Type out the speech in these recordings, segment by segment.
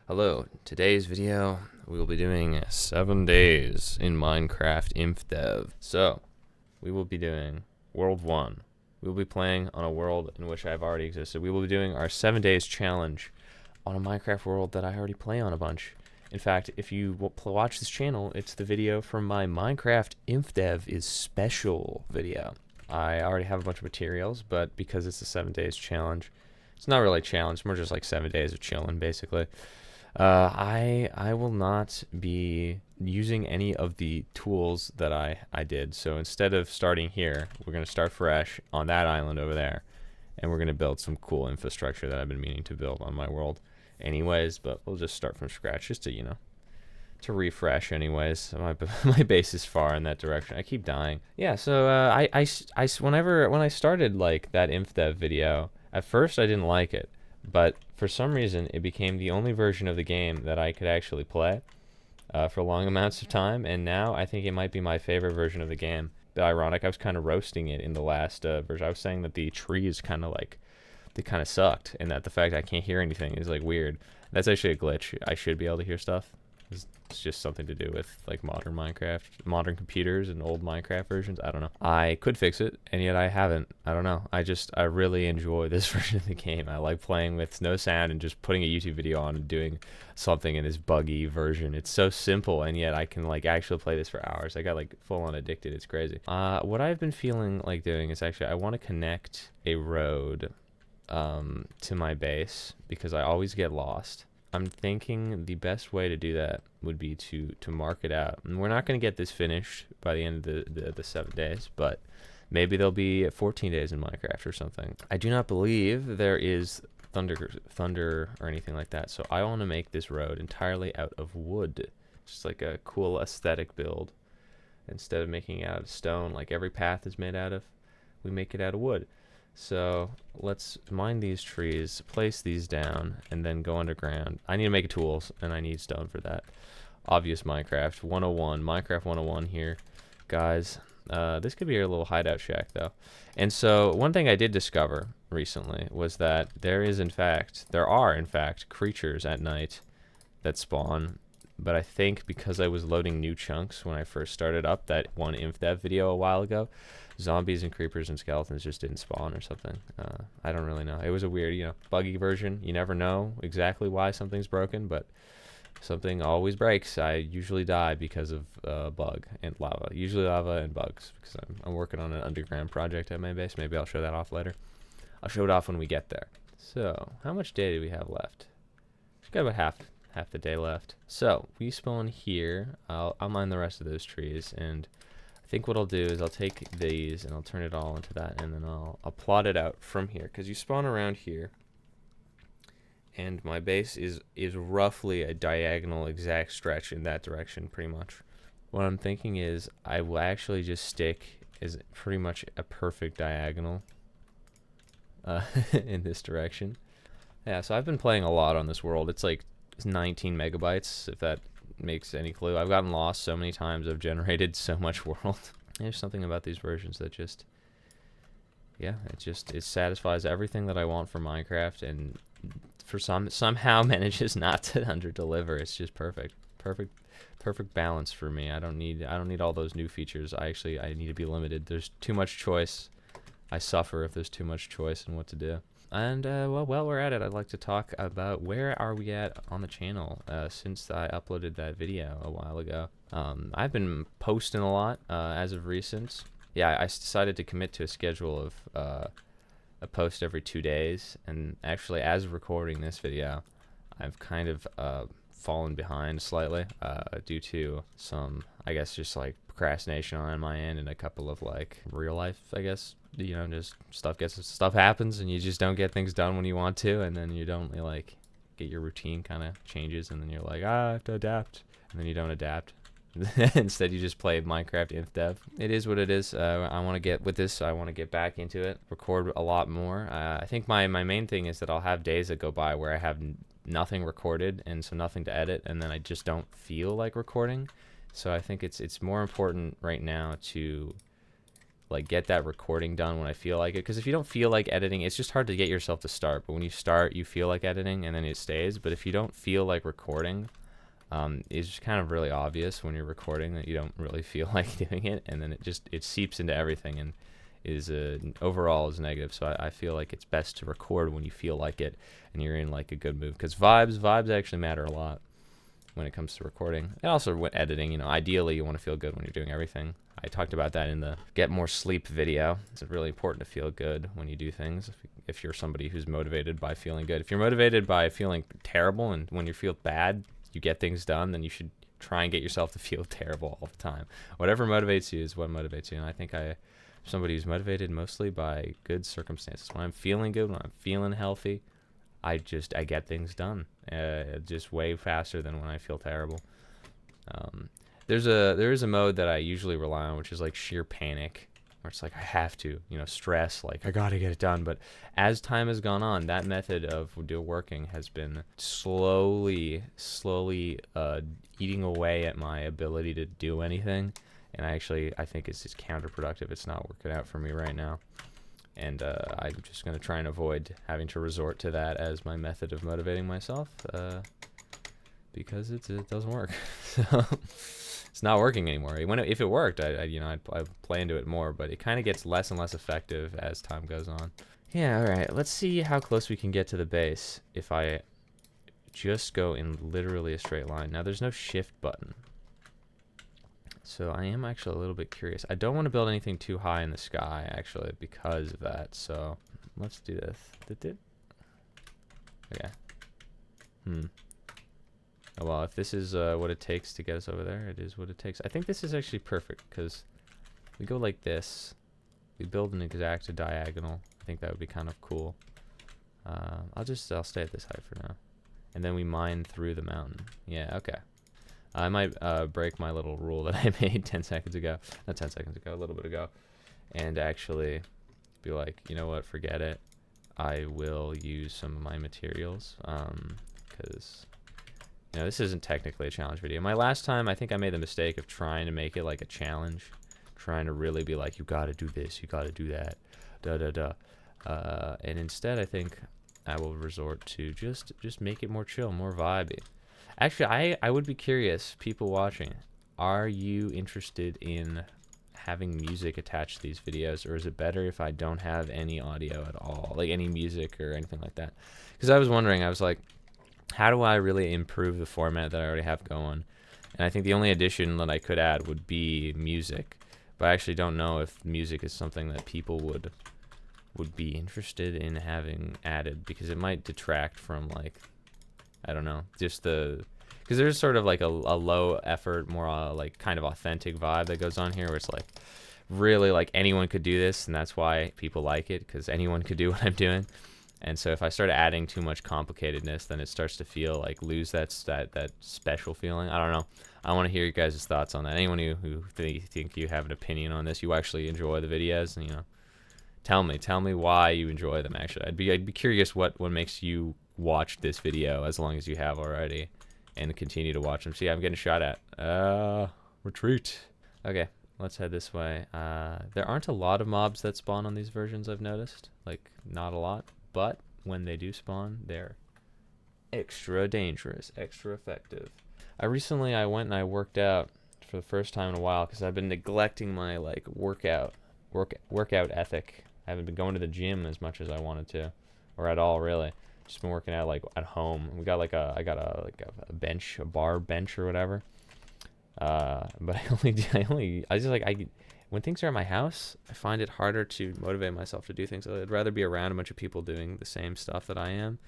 Hello, today's video we will be doing 7 days in Minecraft InfDev. So, we will be doing World 1. We will be playing on a world in which I've already existed. We will be doing our 7 days challenge on a Minecraft world that I already play on a bunch. In fact, if you watch this channel, it's the video from my Minecraft InfDev is special video. I already have a bunch of materials, but because it's a 7 days challenge, it's not really a challenge, it's more just like 7 days of chilling, basically. I will not be using any of the tools that I did. So instead of starting here, we're going to start fresh on that island over there. And we're going to build some cool infrastructure that I've been meaning to build on my world anyways. But we'll just start from scratch just to, to refresh anyways. My base is far in that direction. I keep dying. Yeah, so when I started like that InfDev video, at first I didn't like it. But for some reason, it became the only version of the game that I could actually play for long amounts of time. And now I think it might be my favorite version of the game. But ironic, I was kind of roasting it in the last version. I was saying that the trees they kind of sucked. And that the fact I can't hear anything is like weird. That's actually a glitch. I should be able to hear stuff. It's just something to do with like modern Minecraft, modern computers and old Minecraft versions. I don't know. I could fix it, and yet I haven't. I don't know. I really enjoy this version of the game. I like playing with no sound and just putting a YouTube video on and doing something in this buggy version. It's so simple, and yet I can like actually play this for hours. I got like full on addicted. It's crazy. What I've been feeling like doing is actually I want to connect a road to my base because I always get lost. I'm thinking the best way to do that would be to mark it out. And we're not going to get this finished by the end of the 7 days, but maybe there'll be 14 days in Minecraft or something. I do not believe there is thunder or anything like that, so I want to make this road entirely out of wood. Just like a cool aesthetic build. Instead of making it out of stone like every path is made out of, we make it out of wood. So let's mine these trees, place these down, and then go underground. I need to make tools, and I need stone for that. Obvious Minecraft 101, Minecraft 101 here, guys. This could be a little hideout shack, though. And so one thing I did discover recently was that there are in fact creatures at night that spawn. But I think because I was loading new chunks when I first started up that one InfDev video a while ago, zombies and creepers and skeletons just didn't spawn or something. I don't really know. It was a weird, buggy version. You never know exactly why something's broken, but something always breaks. I usually die because of bug and lava. Usually lava and bugs because I'm working on an underground project at my base. Maybe I'll show that off later. I'll show it off when we get there. So, how much day do we have left? We've got about half the day left. So we spawn here. I'll mine the rest of those trees, and I think what I'll do is I'll take these and I'll turn it all into that, and then I'll plot it out from here because you spawn around here, and my base is roughly a diagonal exact stretch in that direction pretty much. What I'm thinking is I will actually just stick is pretty much a perfect diagonal in this direction. Yeah, so I've been playing a lot on this world. It's like 19 megabytes, if that makes any clue. I've gotten lost so many times. I've generated so much world. There's something about these versions that it satisfies everything that I want for Minecraft, and for somehow manages not to under deliver. It's just perfect balance for me. I don't need all those new features. I need to be limited. There's too much choice. I suffer if there's too much choice in what to do. And while we're at it, I'd like to talk about where are we at on the channel since I uploaded that video a while ago. I've been posting a lot as of recent. Yeah, I decided to commit to a schedule of a post every 2 days, and actually as of recording this video, I've kind of fallen behind slightly due to some, I guess, just like procrastination on my end and a couple of like real life, I guess, just stuff happens and you just don't get things done when you want to, and then you don't like get your routine kind of changes, and then you're like, I have to adapt, and then you don't adapt. Instead you just play Minecraft InfDev. It is what it is. I want to get back into it, record a lot more. I think my main thing is that I'll have days that go by where I have nothing recorded, and so nothing to edit, and then I just don't feel like recording. So I think it's more important right now to like get that recording done when I feel like it. Because if you don't feel like editing, it's just hard to get yourself to start. But when you start, you feel like editing, and then it stays. But if you don't feel like recording, it's just kind of really obvious when you're recording that you don't really feel like doing it, and then it seeps into everything and is overall is negative. So I feel like it's best to record when you feel like it and you're in like a good mood, because vibes actually matter a lot when it comes to recording, and also when editing. You know, ideally you want to feel good when you're doing everything. I talked about that in the Get More Sleep video. It's really important to feel good when you do things. If you're somebody who's motivated by feeling good, if you're motivated by feeling terrible, and when you feel bad you get things done, then you should try and get yourself to feel terrible all the time. Whatever motivates you is what motivates you. And I think I'm somebody who's motivated mostly by good circumstances. When I'm feeling good, when I'm feeling healthy, I get things done just way faster than when I feel terrible. There is a mode that I usually rely on, which is like sheer panic, where it's like I have to, stress, like I gotta get it done. But as time has gone on, that method of working has been slowly eating away at my ability to do anything, and I think it's just counterproductive. It's not working out for me right now, and I'm just gonna try and avoid having to resort to that as my method of motivating myself, because it doesn't work. So it's not working anymore. If it worked, I'd play into it more, but it kind of gets less and less effective as time goes on. Yeah, all right. Let's see how close we can get to the base if I just go in literally a straight line. Now, there's no shift button, so I am actually a little bit curious. I don't want to build anything too high in the sky, actually, because of that. So let's do this. Okay. Oh, well, if this is what it takes to get us over there, it is what it takes. I think this is actually perfect, because we go like this. We build an exact diagonal. I think that would be kind of cool. I'll stay at this height for now. And then we mine through the mountain. Yeah, okay. I might break my little rule that I made 10 seconds ago. Not 10 seconds ago, a little bit ago. And actually be like, you know what, forget it. I will use some of my materials, because this isn't technically a challenge video. My last time, I think I made the mistake of trying to make it like a challenge, trying to really be like, you gotta do this, you gotta do that, and instead I think I will resort to just make it more chill, more vibey. Actually, I would be curious, people watching, are you interested in having music attached to these videos, or is it better if I don't have any audio at all, like any music or anything like that? Because I was wondering, I was like, how do I really improve the format that I already have going? And I think the only addition that I could add would be music, but I actually don't know if music is something that people would be interested in having added, because it might detract from, like, I don't know, just because there's sort of like a low effort, more like kind of authentic vibe that goes on here, where it's like really like anyone could do this, and that's why people like it, because anyone could do what I'm doing. And so if I start adding too much complicatedness, then it starts to feel like lose that special feeling. I don't know. I want to hear you guys' thoughts on that. Anyone who think you have an opinion on this, you actually enjoy the videos, and tell me why you enjoy them. Actually, I'd be curious what makes you watch this video as long as you have already, and continue to watch them. See, I'm getting shot at. Retreat. Okay, let's head this way. There aren't a lot of mobs that spawn on these versions, I've noticed. Like, not a lot. But when they do spawn, they're extra dangerous, extra effective. I went and I worked out for the first time in a while, because I've been neglecting my like workout ethic. I haven't been going to the gym as much as I wanted to, or at all really. Just been working out like at home. We got I got a bench, a bar bench or whatever. But when things are at my house, I find it harder to motivate myself to do things. I'd rather be around a bunch of people doing the same stuff that I am.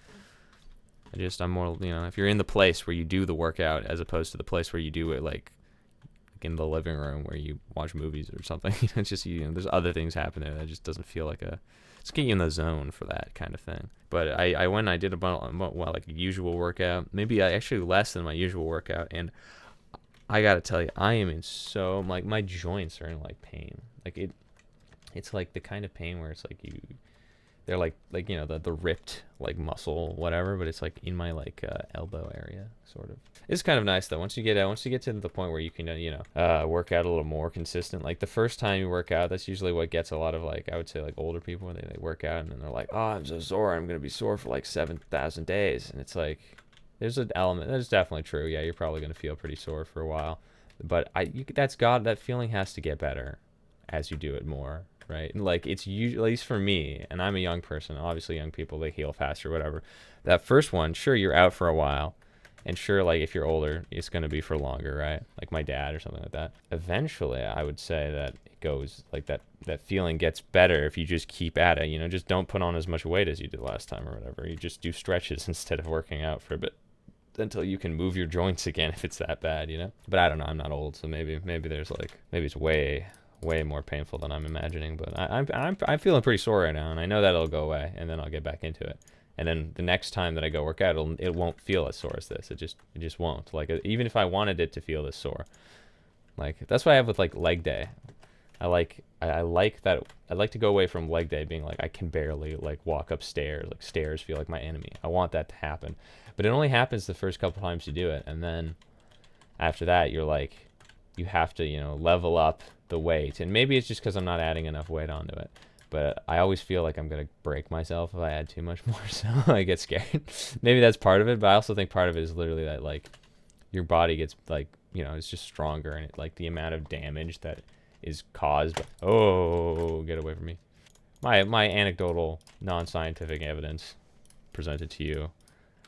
I'm more, if you're in the place where you do the workout, as opposed to the place where you do it like in the living room where you watch movies or something. It's just, there's other things happening there that just doesn't feel like it's get you in the zone for that kind of thing. But I went and I did like a usual workout, maybe actually less than my usual workout, and I gotta tell you, I am in my joints are in like pain. Like it's like the kind of pain where it's like They're like you know the ripped like muscle whatever, but it's like in my like elbow area sort of. It's kind of nice though once you get to the point where you can work out a little more consistent. Like the first time you work out, that's usually what gets a lot of like I would say like older people when they work out and then they're like, oh, I'm so sore, I'm gonna be sore for like 7,000 days, and it's like there's an element that's definitely true. Yeah, you're probably gonna feel pretty sore for a while, but that feeling has to get better as you do it more, right? And like it's usually, at least for me, and I'm a young person, obviously young people, they heal faster, whatever. That first one, sure, you're out for a while, and sure, like if you're older, it's going to be for longer, right? Like my dad or something like that. Eventually, I would say that it goes like that feeling gets better if you just keep at it, just don't put on as much weight as you did last time or whatever. You just do stretches instead of working out for a bit until you can move your joints again if it's that bad. But I don't know, I'm not old, so maybe it's way more painful than I'm imagining, but I'm feeling pretty sore right now, and I know that it'll go away, and then I'll get back into it. And then the next time that I go work out, it won't feel as sore as this. It just won't. Like even if I wanted it to feel this sore, like that's what I have with like leg day. I like that. I like to go away from leg day being like I can barely like walk upstairs. Like stairs feel like my enemy. I want that to happen, but it only happens the first couple times you do it, and then after that you're like you have to level up the weight. And maybe it's just because I'm not adding enough weight onto it, but I always feel like I'm gonna break myself if I add too much more, so I get scared. Maybe that's part of it, but I also think part of it is literally that like your body gets like it's just stronger, and like the amount of damage that is caused by, oh, get away from me. My anecdotal non-scientific evidence presented to you.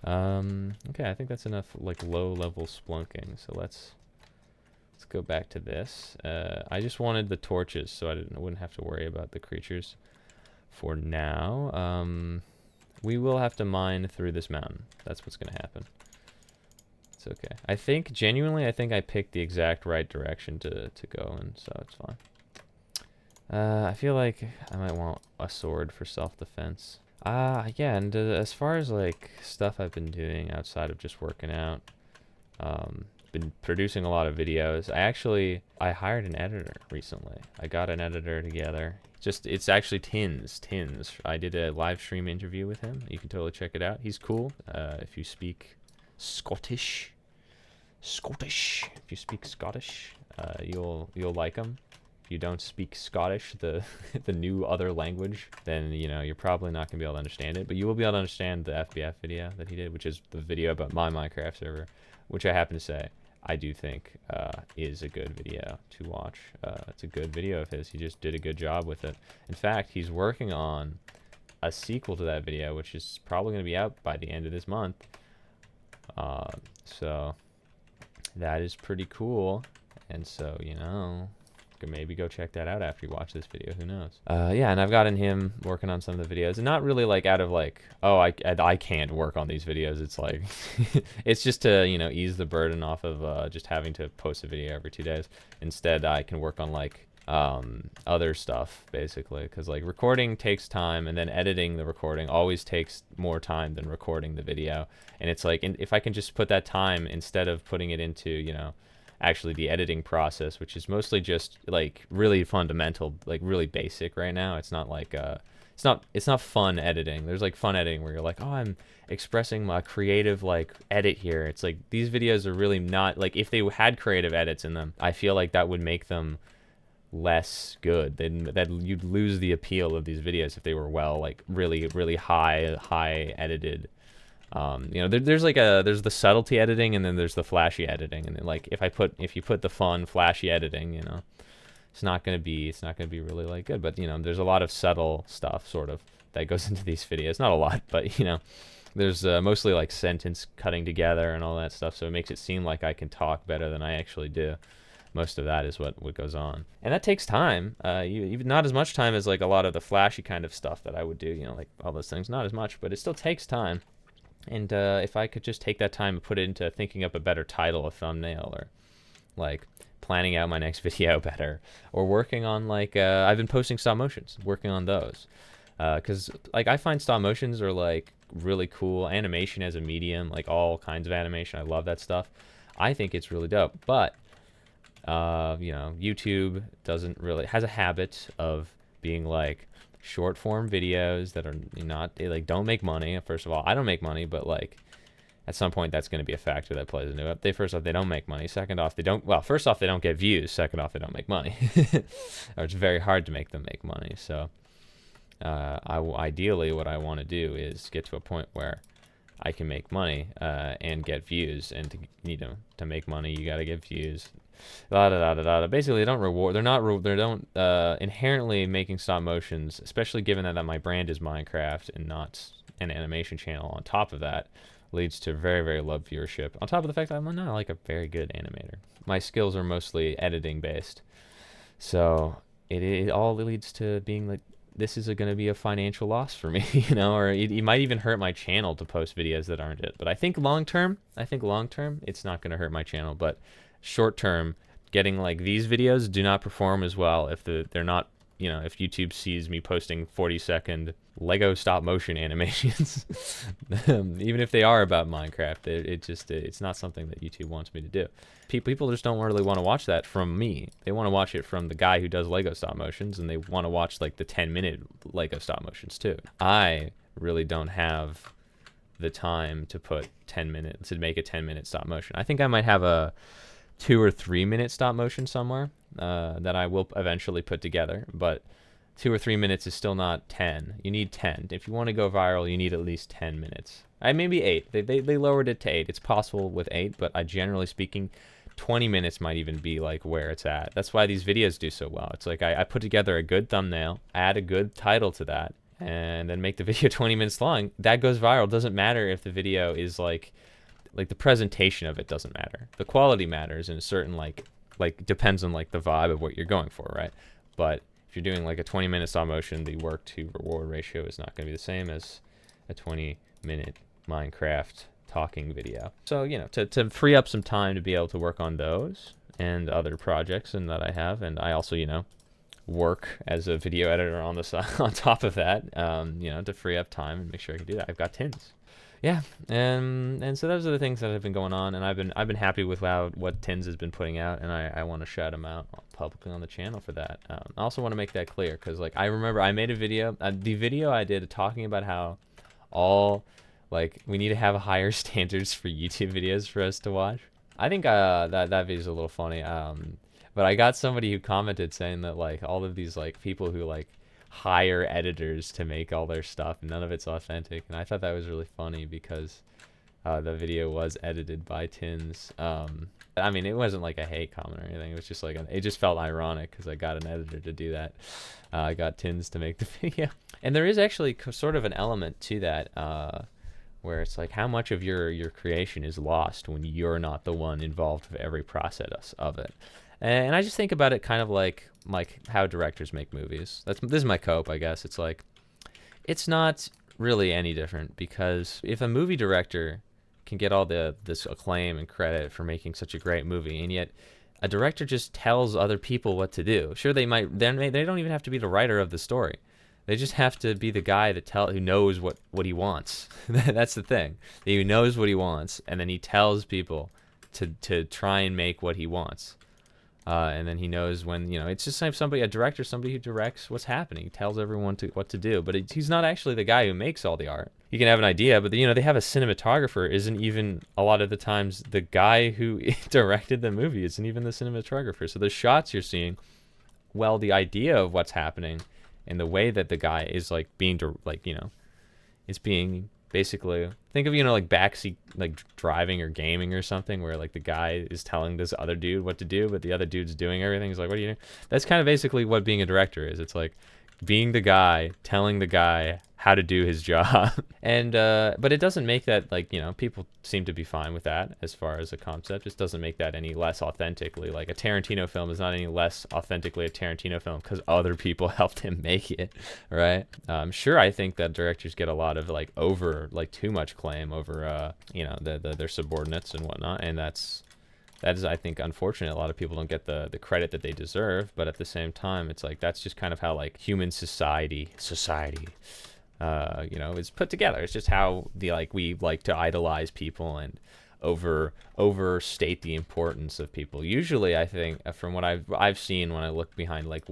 Okay, I think that's enough like low level splunking, so let's go back to this. I just wanted the torches so I wouldn't have to worry about the creatures for now. We will have to mine through this mountain. That's what's going to happen. It's okay. Genuinely, I think I picked the exact right direction to go in, so it's fine. I feel like I might want a sword for self-defense. Yeah, and as far as like stuff I've been doing outside of just working out, been producing a lot of videos. I hired an editor recently. I got an editor together. It's actually Tins. I did a live stream interview with him. You can totally check it out. He's cool. If you speak Scottish, if you speak Scottish, you'll like him. If you don't speak Scottish, the new other language, then you're probably not gonna be able to understand it. But you will be able to understand the FBF video that he did, which is the video about my Minecraft server, which I happen to say I do think is a good video to watch. It's a good video of his. He just did a good job with it. In fact, he's working on a sequel to that video, which is probably going to be out by the end of this month. So that is pretty cool. And so, could maybe go check that out after you watch this video. Who knows? Yeah, and I've gotten him working on some of the videos, and not really like out of like, oh, I can't work on these videos. It's like, it's just to ease the burden off of just having to post a video every 2 days. Instead, I can work on like other stuff basically, because like recording takes time, and then editing the recording always takes more time than recording the video. And it's like, if I can just put that time instead of putting it into actually the editing process, which is mostly just like really fundamental, like really basic right now. It's not like it's not fun editing. There's like fun editing where you're like, oh, I'm expressing my creative like edit here. It's like these videos are really not like, if they had creative edits in them, I feel like that would make them less good. That you'd lose the appeal of these videos if they were like really high edited. There's the subtlety editing, and then there's the flashy editing, and then like if you put the fun flashy editing, it's not gonna be really like good. But there's a lot of subtle stuff sort of that goes into these videos. Not a lot, but there's mostly like sentence cutting together and all that stuff, so it makes it seem like I can talk better than I actually do. Most of that is what goes on, and that takes time. Even not as much time as like a lot of the flashy kind of stuff that I would do, like all those things, not as much, but it still takes time. And if I could just take that time and put it into thinking up a better title, a thumbnail, or like planning out my next video better, or working on like I've been posting stop motions, working on those, because like I find stop motions are like really cool. Animation as a medium, like all kinds of animation, I love that stuff. I think it's really dope, but YouTube has a habit of being like, short form videos that are not, they like don't make money. First of all, I don't make money, but like at some point that's going to be a factor that plays into it. First off, they don't make money. Second off, first off, they don't get views. Second off, they don't make money. Or it's very hard to make them make money. So ideally what I want to do is get to a point where I can make money and get views. And to make money, you got to get views. Basically, they don't reward. They don't inherently making stop motions, especially given that my brand is Minecraft and not an animation channel. On top of that, leads to very, very low viewership. On top of the fact that I'm not like a very good animator. My skills are mostly editing based, so it all leads to being like, this is going to be a financial loss for me, you know, or it might even hurt my channel to post videos that aren't it. But I think long term, it's not going to hurt my channel. But short term, getting like these videos do not perform as well if they're not, you know, if YouTube sees me posting 40-second Lego stop motion animations, even if they are about Minecraft, it's not something that YouTube wants me to do. People just don't really want to watch that from me. They want to watch it from the guy who does Lego stop motions, and they want to watch like the 10-minute Lego stop motions too. I really don't have the time to put 10 minutes to make a 10-minute stop motion. I think I might have a 2 or 3 minute stop motion somewhere that I will eventually put together, but 2 or 3 minutes is still not 10. You need 10. If you want to go viral, you need at least 10 minutes. Maybe 8. They lowered it to 8. It's possible with 8, but generally speaking, 20 minutes might even be like where it's at. That's why these videos do so well. It's like I put together a good thumbnail, add a good title to that, and then make the video 20 minutes long. That goes viral. It doesn't matter if the video is like the presentation of it doesn't matter. The quality matters, and a certain like depends on like the vibe of what you're going for, right? But if you're doing like a 20-minute stop motion, the work to reward ratio is not going to be the same as a 20-minute Minecraft talking video. So, you know, to free up some time to be able to work on those and other projects and that I have, and I also, you know, work as a video editor on the side on top of that, you know, to free up time and make sure I can do that. I've got tins. Yeah, and so those are the things that have been going on, and I've been happy with what Tins has been putting out, and I want to shout him out publicly on the channel for that. I also want to make that clear, because like I remember I made a video, the video I did talking about how we need to have higher standards for YouTube videos for us to watch. I think that video is a little funny, but I got somebody who commented saying that like all of these like people who like hire editors to make all their stuff, and none of it's authentic, and I thought that was really funny because the video was edited by Tins. I mean, it wasn't like a hate comment or anything. It was just like it just felt ironic because I got an editor to do that. I got Tins to make the video, and there is actually sort of an element to that where it's like how much of your creation is lost when you're not the one involved with every process of it. And I just think about it kind of like how directors make movies. This is my cope, I guess. It's like, it's not really any different, because if a movie director can get all this acclaim and credit for making such a great movie, and yet a director just tells other people what to do. Sure, they don't even have to be the writer of the story. They just have to be the guy who knows what he wants. That's the thing. He knows what he wants, and then he tells people to try and make what he wants. And then he knows when, you know, it's just like a director, somebody who directs what's happening. He tells everyone what to do, but he's not actually the guy who makes all the art. You can have an idea, but, you know, they have a cinematographer isn't even, a lot of the times, the guy who directed the movie isn't even the cinematographer. So the shots you're seeing, well, the idea of what's happening and the way that the guy is, like, it's being basically, think of, you know, like backseat, like driving or gaming or something, where like the guy is telling this other dude what to do, but the other dude's doing everything. He's like, what are you doing? That's kind of basically what being a director is. It's like being the guy telling the guy how to do his job. And but it doesn't make that, like, you know, people seem to be fine with that as far as a concept. It doesn't make that any less authentically, like a Tarantino film is not any less authentically a Tarantino film because other people helped him make it, right? Sure, I think that directors get a lot of like too much claim over you know, their subordinates and whatnot, and that is, I think, unfortunate. A lot of people don't get the credit that they deserve, but at the same time, it's like that's just kind of how like human society you know, is put together. It's just how we like to idolize people, and overstate the importance of people. Usually, I think from what I've seen when I look behind like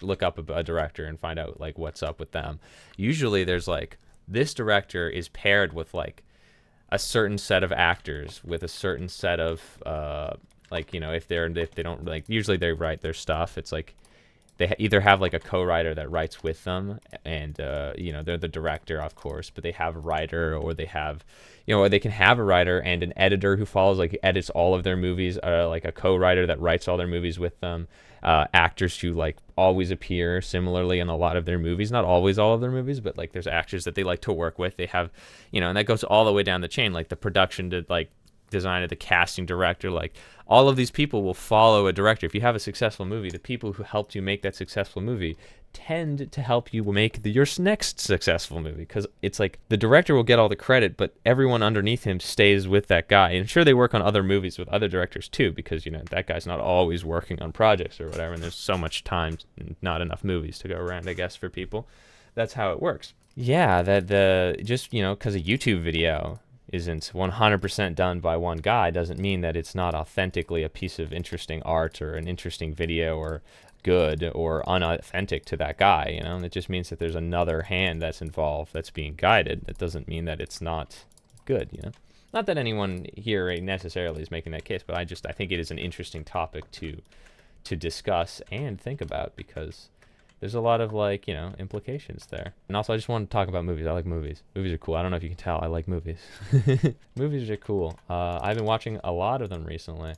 look up a director and find out like what's up with them. Usually, there's like this director is paired with like a certain set of actors with a certain set of like, you know, if they don't like, usually they write their stuff. It's like they either have like a co-writer that writes with them, and you know, they're the director, of course, but they have a writer, or they have, you know, or they can have a writer and an editor who follows, like, edits all of their movies, like a co-writer that writes all their movies with them, actors who like always appear similarly in a lot of their movies, not always all of their movies, but like there's actors that they like to work with. They have, you know, and that goes all the way down the chain, like the production to like designer, the casting director, like all of these people will follow a director. If you have a successful movie, the people who helped you make that successful movie tend to help you make your next successful movie, because it's like the director will get all the credit, but everyone underneath him stays with that guy. And sure, they work on other movies with other directors too, because, you know, that guy's not always working on projects or whatever, and there's so much time and not enough movies to go around, I guess, for people. That's how it works. Yeah, that the just, you know, because a YouTube video isn't 100% done by one guy doesn't mean that it's not authentically a piece of interesting art or an interesting video or good or unauthentic to that guy, you know. And it just means that there's another hand that's involved that's being guided. That doesn't mean that it's not good, you know. Not that anyone here necessarily is making that case, but I think it is an interesting topic to discuss and think about, because there's a lot of, like, you know, implications there. And also, I just want to talk about movies. I like movies. Movies are cool. I don't know if you can tell. I like movies. Movies are cool. I've been watching a lot of them recently.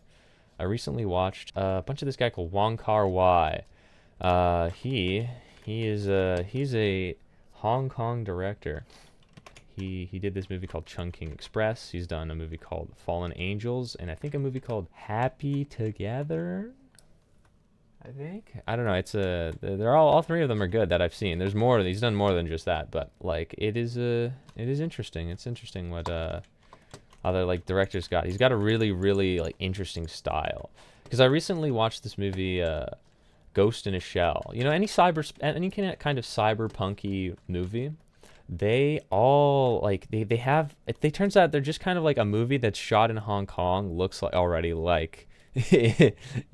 I recently watched a bunch of this guy called Wong Kar-wai. He's a Hong Kong director. He did this movie called Chungking Express. He's done a movie called Fallen Angels, and I think a movie called Happy Together. I don't know. It's they're all three of them are good that I've seen. There's more. He's done more than just that, but like it is interesting. It's interesting what other like directors got. He's got a really, really like interesting style. Because I recently watched this movie, Ghost in a Shell. You know, any kind of cyberpunky movie, they all like they have. It turns out they're just kind of like a movie that's shot in Hong Kong, looks like already like.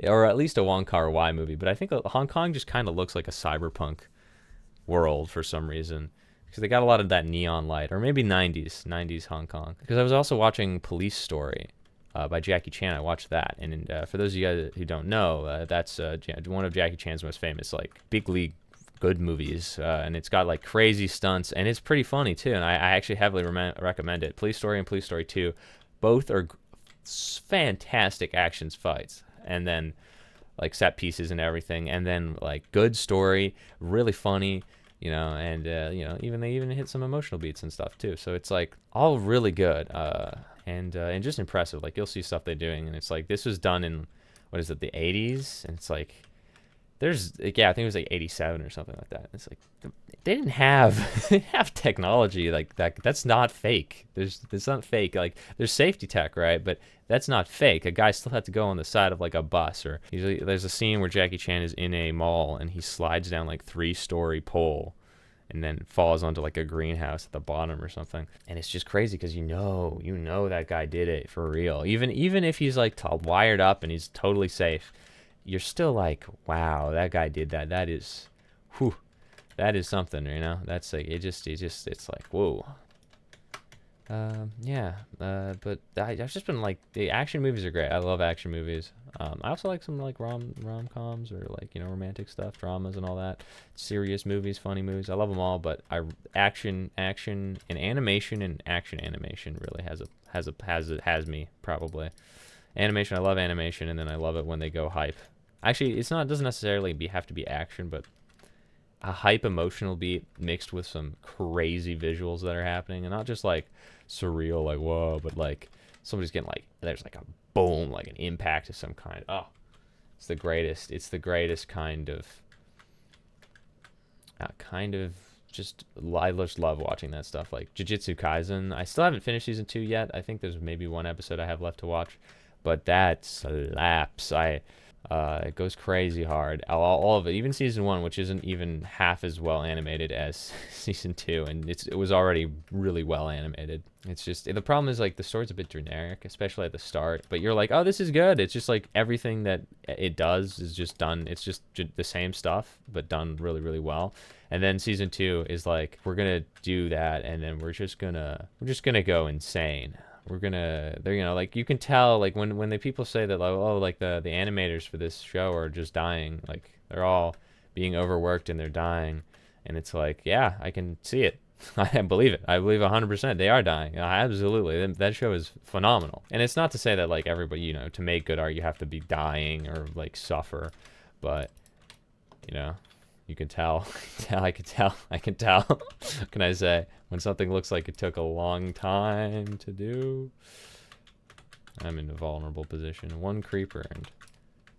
Or at least a Wong Kar-wai movie, but I think Hong Kong just kind of looks like a cyberpunk world for some reason, because they got a lot of that neon light, or maybe 90s Hong Kong. Because I was also watching Police Story by Jackie Chan. I watched that, and for those of you guys who don't know, that's one of Jackie Chan's most famous like big league good movies, and it's got like crazy stunts, and it's pretty funny too, and I actually heavily recommend it. Police Story and Police Story 2 both are fantastic actions fights, and then like set pieces and everything, and then like good story, really funny, you know, and you know, they even hit some emotional beats and stuff too. So it's like all really good, and just impressive. Like you'll see stuff they're doing, and it's like this was done in what is it, the 80s, and it's like there's like, yeah, I think it was like 87 or something like that. It's like they didn't have technology like that. That's not fake. It's not fake. Like there's safety tech, right? But that's not fake. A guy still had to go on the side of like a bus, or usually there's a scene where Jackie Chan is in a mall and he slides down like 3-story pole and then falls onto like a greenhouse at the bottom or something. And it's just crazy because you know that guy did it for real. Even if he's like wired up and he's totally safe, you're still like, wow, that guy did that. That is, whew, that is something, you know. That's like it's like, whoa. Yeah. But I've just been like, the action movies are great. I love action movies. I also like some like rom-coms, or like, you know, romantic stuff, dramas and all that. Serious movies, funny movies. I love them all, but action and animation, and action animation really has me probably. Animation, I love animation, and then I love it when they go hype. Actually, it doesn't necessarily have to be action, but a hype emotional beat mixed with some crazy visuals that are happening, and not just like surreal, like whoa, but like somebody's getting like, there's like a boom, like an impact of some kind. Oh, it's the greatest. It's the greatest kind of just, I just love watching that stuff. Like Jujutsu Kaisen, I still haven't finished season 2 yet. I think there's maybe one episode I have left to watch, but that slaps. It goes crazy hard. All of it, even season 1, which isn't even half as well animated as season 2, and it was already really well animated. It's just the problem is like the story's a bit generic, especially at the start. But you're like, oh, this is good. It's just like everything that it does is just done. It's just the same stuff, but done really, really well. And then season 2 is like, we're gonna do that, and then we're just gonna go insane. They're, you know, like you can tell, like when the people say that, like, oh, like the animators for this show are just dying, like they're all being overworked and they're dying, and it's like, yeah, I can see it. I believe it. I believe 100% they are dying. Absolutely, that show is phenomenal. And it's not to say that like everybody, you know, to make good art you have to be dying or like suffer, but you know, you can tell. I can tell. What can I say? When something looks like it took a long time to do, I'm in a vulnerable position. One creeper, and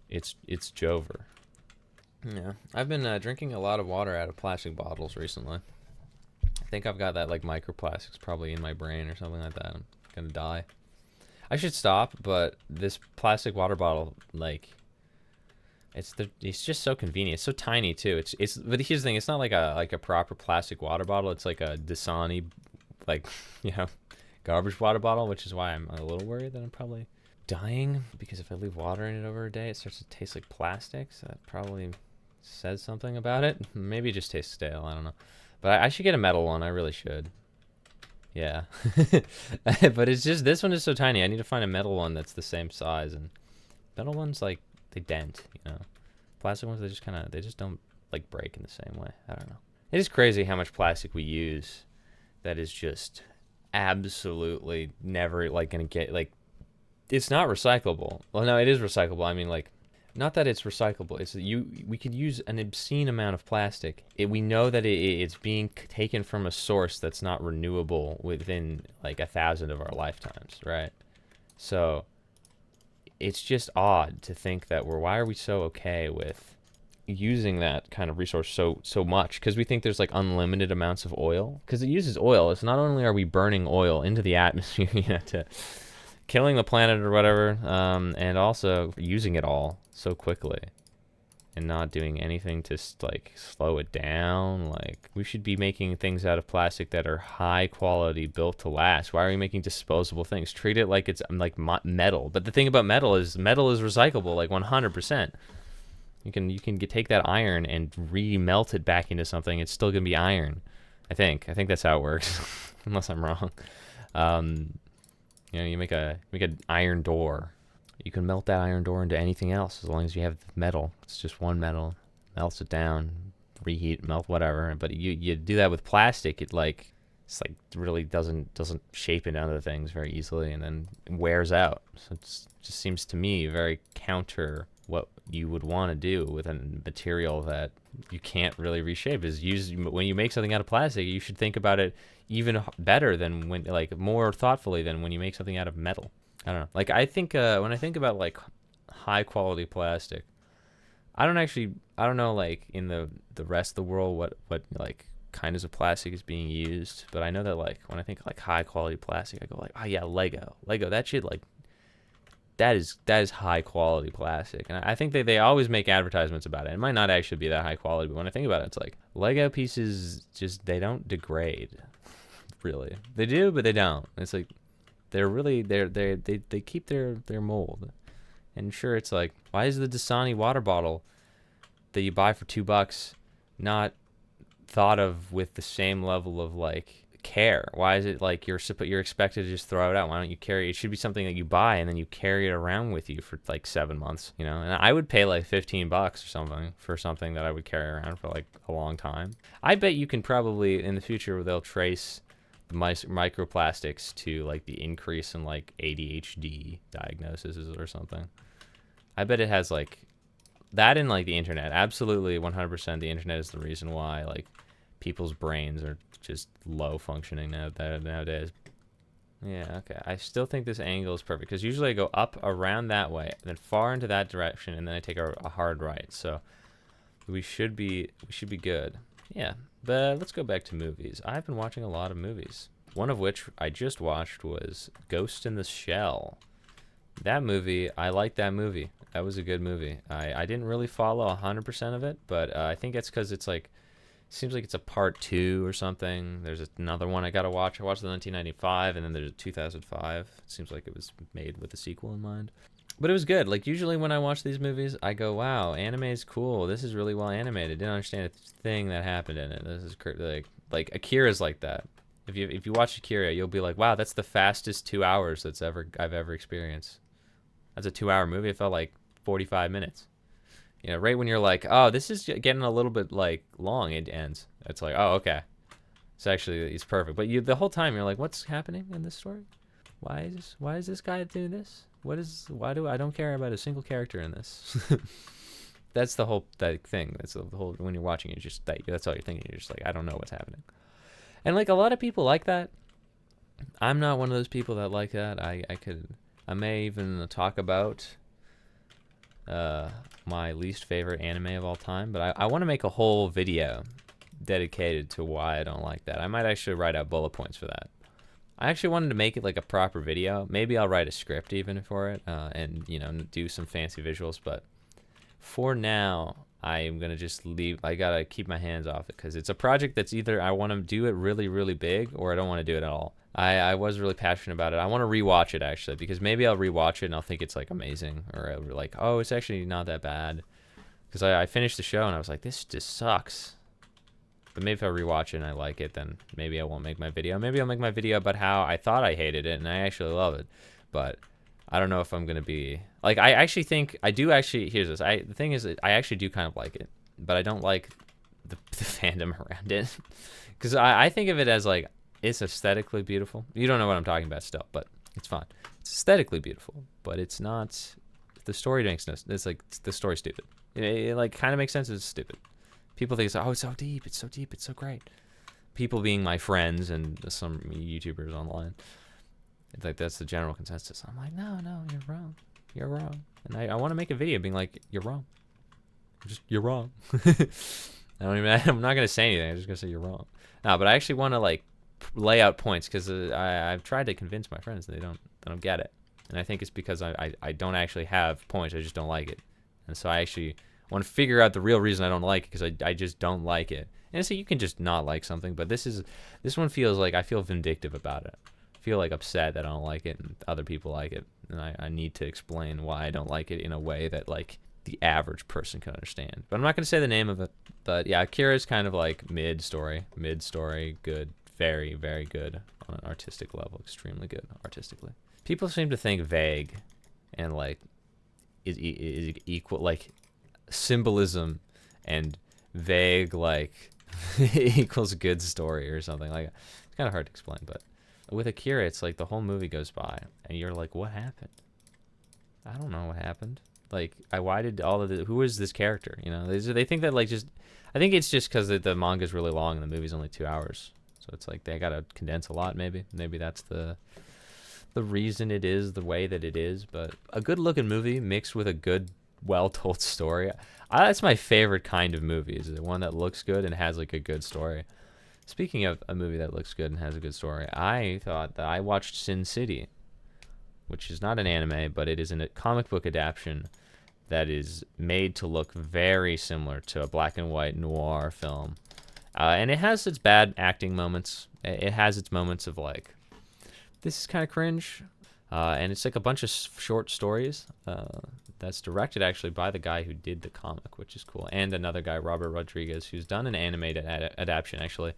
it's Jover. Yeah, I've been drinking a lot of water out of plastic bottles recently. I think I've got that like microplastics probably in my brain or something like that. I'm gonna die. I should stop, but this plastic water bottle, like, it's just so convenient. It's so tiny too. But here's the thing, it's not like a proper plastic water bottle. It's like a Dasani, like, you know, garbage water bottle, which is why I'm a little worried that I'm probably dying, because if I leave water in it over a day, it starts to taste like plastic. So that probably says something about it. Maybe it just tastes stale. I don't know. But I should get a metal one. I really should. Yeah. But it's just, this one is so tiny. I need to find a metal one that's the same size. And metal ones, like, they dent, you know. Plastic ones, they just don't like break in the same way. I don't know. It is crazy how much plastic we use that is just absolutely never like gonna get, like, it's not recyclable. Well, no, it is recyclable. I mean, like, not that it's recyclable. It's that we could use an obscene amount of plastic. We know that it's being taken from a source that's not renewable within like 1,000 of our lifetimes, right? So it's just odd to think that why are we so okay with using that kind of resource so much? Because we think there's like unlimited amounts of oil. Because it uses oil. It's not only are we burning oil into the atmosphere, you know, to killing the planet or whatever, and also using it all so quickly and not doing anything to like slow it down. Like, we should be making things out of plastic that are high quality, built to last. Why are we making disposable things? Treat it like it's like metal. But the thing about metal is recyclable, like 100%. You can take that iron and re-melt it back into something. It's still gonna be iron. I think that's how it works, unless I'm wrong. You know, you make an iron door. You can melt that iron door into anything else as long as you have metal. It's just one metal. Melts it down, reheat, melt, whatever. But you do that with plastic, it's like really doesn't shape into other things very easily, and then it wears out. So it just seems to me very counter what you would want to do with a material that you can't really reshape. Is when you make something out of plastic, you should think about it even better than when, like, more thoughtfully than when you make something out of metal. I don't know. Like, I think when I think about like high quality plastic, I don't know like in the rest of the world what like kinds of plastic is being used, but I know that like when I think like high quality plastic, I go like, oh yeah, Lego, that shit, like that is high quality plastic. And I think they always make advertisements about it. It might not actually be that high quality, but when I think about it, it's like Lego pieces just, they don't degrade. Really, they do, but they don't. It's like they keep their mold. And sure, it's like, why is the Dasani water bottle that you buy for $2 not thought of with the same level of like care? Why is it like you're expected to just throw it out? Why don't you carry it? It should be something that you buy and then you carry it around with you for like 7 months, you know? And I would pay like $15 or something for something that I would carry around for like a long time. I bet you can probably in the future they'll trace the microplastics to like the increase in like ADHD diagnoses or something. I bet it has like that in like the internet. Absolutely 100% the internet is the reason why like people's brains are just low functioning nowadays. Yeah, okay. I still think this angle is perfect because usually I go up around that way, then far into that direction, and then I take a hard right. So we should be good. Yeah, but let's go back to movies. I've been watching a lot of movies. One of which I just watched was Ghost in the Shell. That movie, I like that movie. That was a good movie. I didn't really follow 100% of it, but I think it's because it's like, seems like it's a part 2 or something. There's another one I gotta watch. I watched the 1995, and then there's a 2005. It seems like it was made with a sequel in mind. But it was good. Like, usually when I watch these movies, I go, wow, anime is cool. This is really well animated. Didn't understand a thing that happened in it. This is like Akira's like that. If you watch Akira, you'll be like, wow, that's the fastest 2 hours I've ever experienced. That's a 2-hour movie. It felt like 45 minutes. You know, right when you're like, oh, this is getting a little bit like long, it ends. It's like, oh, okay. It's perfect. But the whole time you're like, what's happening in this story? Why is this guy doing this? I don't care about a single character in this. That's the whole thing. That's the whole, when you're watching it, just that's all you're thinking. You're just like, I don't know what's happening. And like a lot of people like that. I'm not one of those people that like that. I may even talk about my least favorite anime of all time, but I want to make a whole video dedicated to why I don't like that. I might actually write out bullet points for that. I actually wanted to make it like a proper video. Maybe I'll write a script even for it, and do some fancy visuals, but for now I am gonna just leave. I gotta keep my hands off it because it's a project that's either I want to do it really, really big, or I don't want to do it at all. I was really passionate about it. I want to rewatch it actually, because maybe I'll rewatch it and I'll think it's like amazing, or I'll be like, oh, it's actually not that bad. Because I finished the show and I was like, this just sucks. But maybe if I rewatch it and I like it, then maybe I won't make my video. Maybe I'll make my video about how I thought I hated it and I actually love it. But I don't know if I'm gonna be like, I actually think I do actually. Here's this. The thing is that I actually do kind of like it, but I don't like the fandom around it. Because I think of it as like, it's aesthetically beautiful. You don't know what I'm talking about still, but it's fine. It's aesthetically beautiful, but it's not. The story makes no. It's like the story's stupid. It like kind of makes sense. It's stupid. People think it's, oh, it's so deep. It's so deep. It's so great. People being my friends and some YouTubers online. It's like that's the general consensus. I'm like, no, you're wrong. You're wrong. And I want to make a video being like, you're wrong. You're wrong. I'm not gonna say anything. I'm just gonna say you're wrong. No, but I actually want to like lay out points because I've tried to convince my friends they don't get it, and I think it's because I don't actually have points. I just don't like it, and so I actually want to figure out the real reason I don't like it, because I just don't like it. And so you can just not like something, but this one feels like I feel vindictive about it. I feel like upset that I don't like it and other people like it, and I need to explain why I don't like it in a way that like the average person can understand. But I'm not going to say the name of it. But yeah, Akira is kind of like mid story, good, very, very good on an artistic level, extremely good artistically. People seem to think vague and like is equal, like symbolism and vague like equals good story or something. Like, it's kind of hard to explain, but with Akira, it's like the whole movie goes by and you're like, what happened? I don't know what happened. Like, why did all of the, who is this character? You know, they think that like just, I think it's just because the manga's really long and the movie's only 2 hours. So it's like they gotta condense a lot, maybe. Maybe that's the reason it is the way that it is. But a good-looking movie mixed with a good, well-told story, that's my favorite kind of movie, is the one that looks good and has like a good story. Speaking of a movie that looks good and has a good story, I thought that I watched Sin City, which is not an anime, but it is a comic book adaptation that is made to look very similar to a black and white noir film. And it has its bad acting moments. It has its moments of like, this is kind of cringe. And it's like a bunch of short stories that's directed actually by the guy who did the comic, which is cool. And another guy, Robert Rodriguez, who's done an animated adaptation actually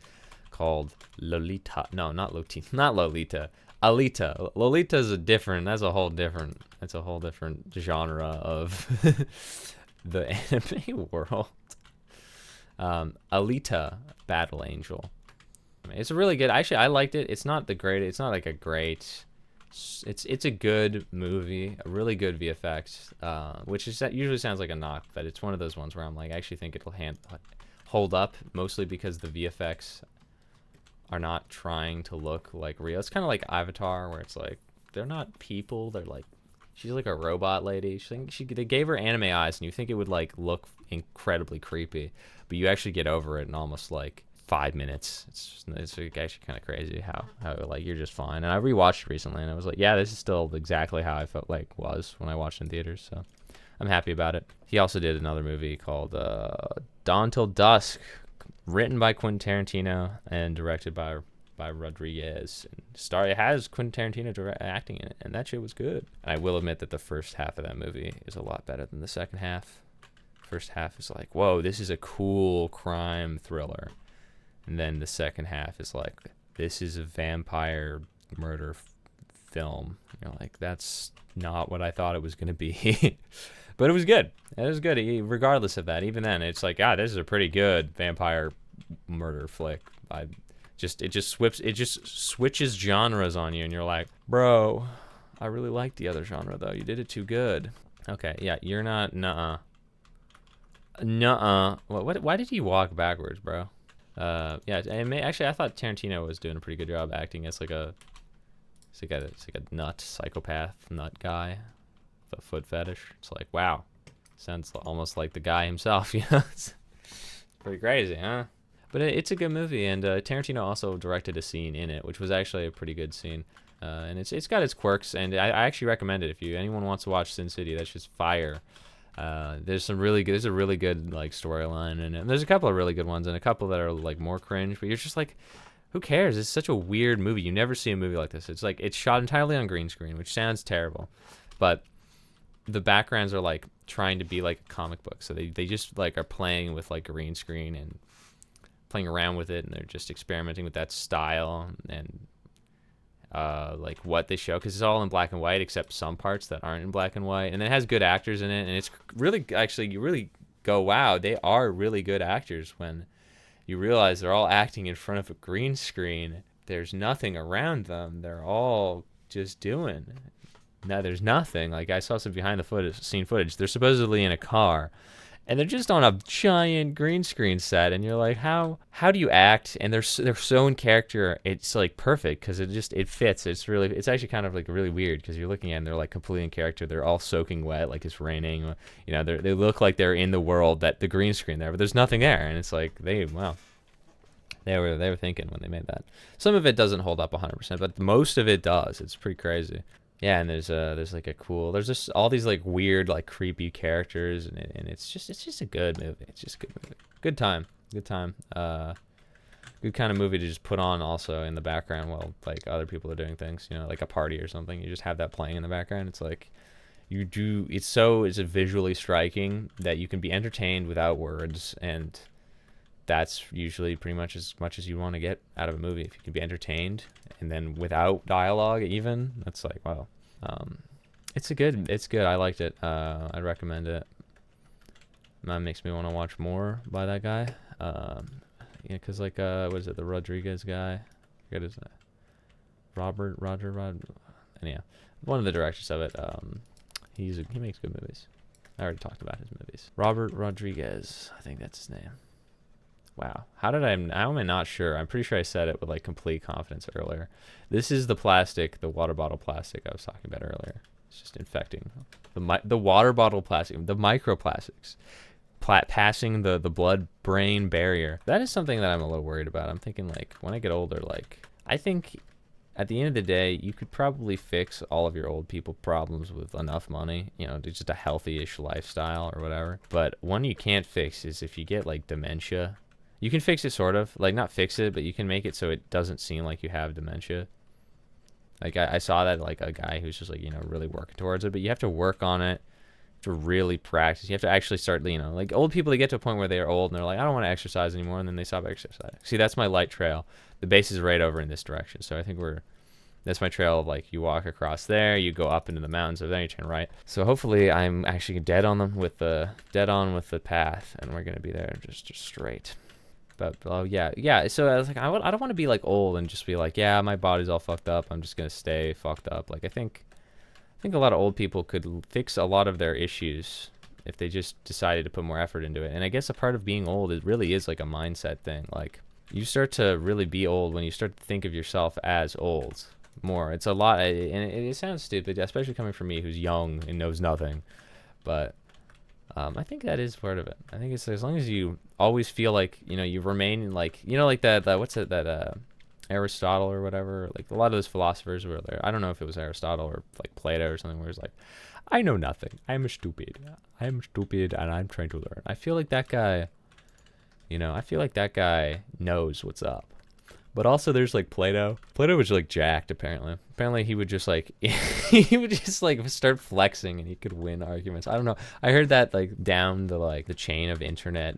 called Lolita. No, not Lolita. Alita. Lolita is that's a whole different genre of the anime world. Alita Battle Angel. It's a really good, actually I liked it. It's not like a great, it's a good movie, a really good VFX, which is, that usually sounds like a knock, but it's one of those ones where I'm like, I actually think it'll hold up, mostly because the VFX are not trying to look like real. It's kind of like Avatar, where it's like, they're not people, they're like, she's like a robot lady. They gave her anime eyes, and you think it would like look incredibly creepy, but you actually get over it in almost like 5 minutes. It's actually kind of crazy how like you're just fine. And I rewatched it recently, and I was like, yeah, this is still exactly how I felt like was when I watched it in theaters. So I'm happy about it. He also did another movie called Dawn Till Dusk, written by Quentin Tarantino and directed by Rodriguez. And it has Quentin Tarantino acting in it, and that shit was good. And I will admit that the first half of that movie is a lot better than the second half. First half is like, whoa, this is a cool crime thriller. And then the second half is like, this is a vampire murder film. You know, like, that's not what I thought it was going to be. But it was good. It was good. Regardless of that, even then, it's like, this is a pretty good vampire murder flick. It just switches genres on you, and you're like, bro, I really like the other genre though. You did it too good. Okay, yeah, you're not. Nuh-uh. What? Why did he walk backwards, bro? Yeah. Actually, I thought Tarantino was doing a pretty good job acting as like a nut psychopath nut guy with a foot fetish. It's like, wow, sounds almost like the guy himself. You know, it's pretty crazy, huh? But it's a good movie, and Tarantino also directed a scene in it, which was actually a pretty good scene. And it's got its quirks, and I actually recommend it if anyone wants to watch Sin City. That's just fire. There's a really good like storyline in it, and there's a couple of really good ones, and a couple that are like more cringe. But you're just like, who cares? It's such a weird movie. You never see a movie like this. It's like it's shot entirely on green screen, which sounds terrible, but the backgrounds are like trying to be like a comic book, so they just like are playing with like green screen and playing around with it, and they're just experimenting with that style and like what they show, because it's all in black and white except some parts that aren't in black and white, and it has good actors in it, and it's really, actually, you really go, wow, they are really good actors when you realize they're all acting in front of a green screen. There's nothing around them. They're all just doing. No, there's nothing. Like, I saw some behind the scene footage. They're supposedly in a car, and they're just on a giant green screen set, and you're like, how do you act? And they're so in character. It's like perfect because it fits. It's actually kind of like really weird because you're looking at them, they're like completely in character. They're all soaking wet, like it's raining. You know, they look like they're in the world, that the green screen there, but there's nothing there, and it's like they were thinking when they made that. Some of it doesn't hold up 100%, but most of it does. It's pretty crazy. Yeah, and there's just all these like weird, like creepy characters, and it's just a good movie. It's just a good movie. Good time. Good kind of movie to just put on also in the background while like other people are doing things, you know, like a party or something. You just have that playing in the background. It's like it's visually striking that you can be entertained without words, and that's usually pretty much as you want to get out of a movie. If you can be entertained and then without dialogue even, that's like, wow. It's good. I liked it. I'd recommend it. That makes me want to watch more by that guy. Yeah, because like, what is it, the Rodriguez guy? I forget his name. Anyhow, one of the directors of it. He makes good movies. I already talked about his movies. Robert Rodriguez, I think that's his name. Wow. How am I not sure? I'm pretty sure I said it with like complete confidence earlier. This is the water bottle plastic I was talking about earlier. It's just infecting the water bottle plastic, the microplastics, passing the blood-brain barrier. That is something that I'm a little worried about. I'm thinking like when I get older, like I think at the end of the day, you could probably fix all of your old people problems with enough money, you know, just a healthy-ish lifestyle or whatever. But one you can't fix is if you get like dementia. You can fix it sort of, like not fix it, but you can make it so it doesn't seem like you have dementia. Like I saw that like a guy who's just like, you know, really working towards it, but you have to work on it to really practice. You have to actually start, you know, like old people, they get to a point where they're old and they're like, I don't want to exercise anymore, and then they stop exercising. See, that's my light trail. The base is right over in this direction, so I think that's my trail of like you walk across there, you go up into the mountains, and then you turn right. So hopefully I'm actually dead on with the path, and we're gonna be there just straight. But oh yeah. So I was like, I don't want to be like old and just be like, yeah, my body's all fucked up, I'm just gonna stay fucked up. Like I think a lot of old people could fix a lot of their issues if they just decided to put more effort into it. And I guess a part of being old, it really is like a mindset thing. Like you start to really be old when you start to think of yourself as old more. It's a lot, and it sounds stupid, especially coming from me who's young and knows nothing, but I think that is part of it. I think it's as long as you always feel like, you know, you remain like, you know, like that what's it, that Aristotle or whatever, like a lot of those philosophers were there. I don't know if it was Aristotle or like Plato or something, where it's like, I know nothing. I'm stupid. I'm stupid and I'm trying to learn. I feel like that guy, you know, I feel like that guy knows what's up. But also there's like Plato. Plato was like jacked apparently. Apparently he would just like he would just like start flexing and he could win arguments. I don't know. I heard that like down the chain of internet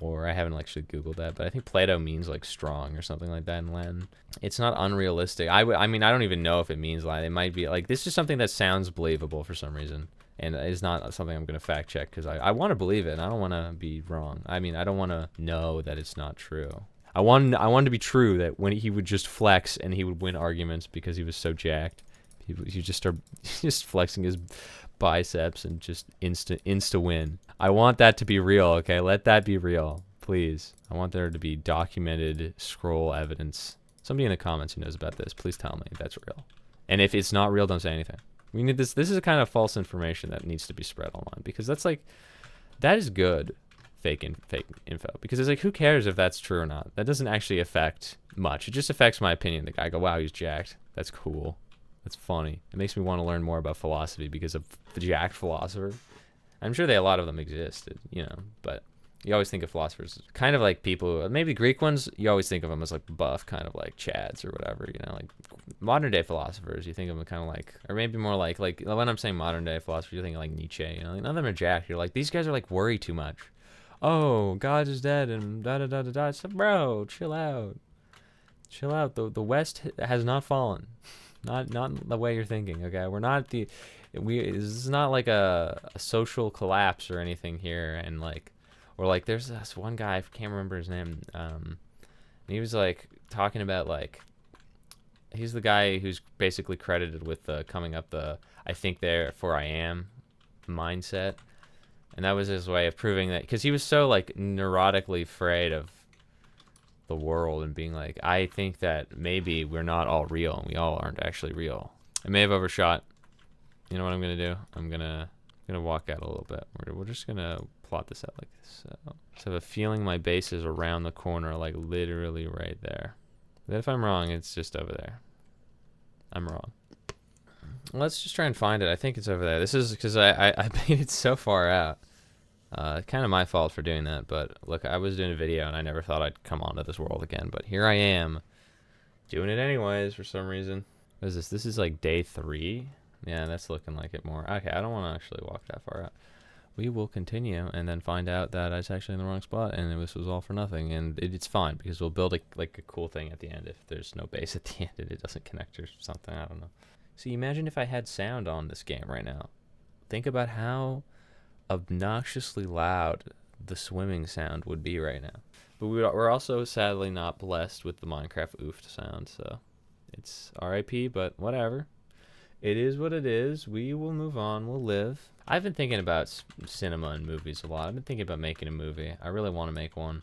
lore. I haven't actually Googled that, but I think Plato means like strong or something like that in Latin. It's not unrealistic. I mean I don't even know if it means Latin. It might be like this is something that sounds believable for some reason. And it's not something I'm going to fact check because I want to believe it and I don't want to be wrong. I mean, I don't want to know that it's not true. I wanted to be true that when he would just flex and he would win arguments because he was so jacked. He just start just flexing his biceps and just insta win. I want that to be real, okay? Let that be real, please. I want there to be documented scroll evidence. Somebody in the comments who knows about this, please tell me that's real. And if it's not real, don't say anything. We need this. This is a kind of false information that needs to be spread online because that's like, that is good. Fake info, because it's like, who cares if that's true or not? That doesn't actually affect much. It just affects my opinion. The guy go, wow, he's jacked. That's cool. That's funny. It makes me want to learn more about philosophy because of the jacked philosopher. I'm sure a lot of them existed, you know, but you always think of philosophers kind of like people, maybe Greek ones, you always think of them as like buff, kind of like Chads or whatever, you know, like modern day philosophers, you think of them kind of like, or maybe more like when I'm saying modern day philosophers, you think of like Nietzsche, you know, like none of them are jacked. You're like, these guys are like worry too much. Oh, God is dead and da da da da da. So, bro, chill out. Chill out. The West has not fallen. Not the way you're thinking, okay? We're not this is not like a social collapse or anything here, and like, or like there's this one guy, I can't remember his name, and he was like talking about like, he's the guy who's basically credited with coming up the I think therefore I am mindset. And that was his way of proving that, because he was so like neurotically afraid of the world and being like, I think that maybe we're not all real and we all aren't actually real. I may have overshot. You know what I'm gonna do? I'm gonna walk out a little bit. We're just gonna plot this out like this. So I have a feeling my base is around the corner, like literally right there. But if I'm wrong, it's just over there. I'm wrong. Let's just try and find it. I think it's over there. This is because I made it so far out. Kind of my fault for doing that, but look, I was doing a video and I never thought I'd come onto this world again, but here I am doing it anyways for some reason. What is this? This is like day 3. Yeah, that's looking like it more. Okay, I don't want to actually walk that far out. We will continue and then find out that I was actually in the wrong spot and this was all for nothing, and it's fine because we'll build a cool thing at the end if there's no base at the end and it doesn't connect or something. I don't know. See, imagine if I had sound on this game right now. Think about how obnoxiously loud the swimming sound would be right now. But we're also sadly not blessed with the Minecraft oof sound, so it's RIP, but whatever. It is what it is. We will move on. We'll live. I've been thinking about cinema and movies a lot. I've been thinking about making a movie. I really want to make one.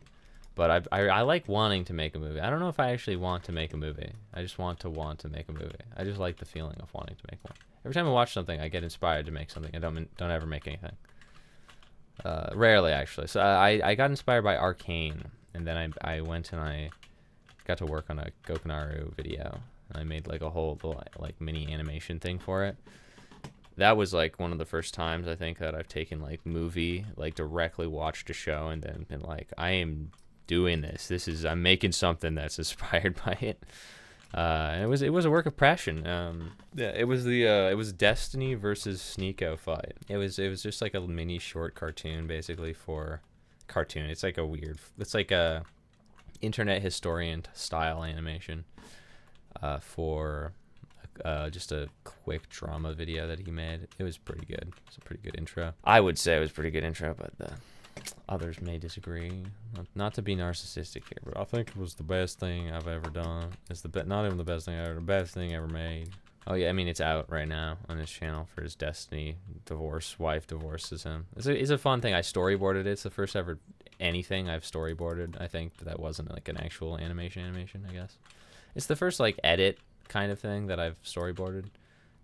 But I like wanting to make a movie. I don't know if I actually want to make a movie. I just want to make a movie. I just like the feeling of wanting to make one. Every time I watch something, I get inspired to make something. I don't ever make anything. Rarely, actually. So I got inspired by Arcane, and then I went and I got to work on a Gokunaru video. And I made like a whole like mini animation thing for it. That was like one of the first times I think that I've taken like movie, like directly watched a show and then been like, I am doing this. I'm making something that's inspired by it. And it was a work of passion. Yeah, it was Destiny versus Sneeko fight. It was just like a mini short cartoon basically for cartoon. It's like a internet historian style animation for just a quick drama video that he made. It was pretty good. It's a pretty good intro. I would say it was a pretty good intro, but others may disagree. Not to be narcissistic here, but I think it was the best thing I've ever done. It's not even the best thing ever, the best thing ever made. Oh yeah, I mean it's out right now on his channel for his Destiny wife divorces him. It's a fun thing. I storyboarded it. It's the first ever anything I've storyboarded. I think that wasn't like an actual animation. I guess it's the first like edit kind of thing that I've storyboarded.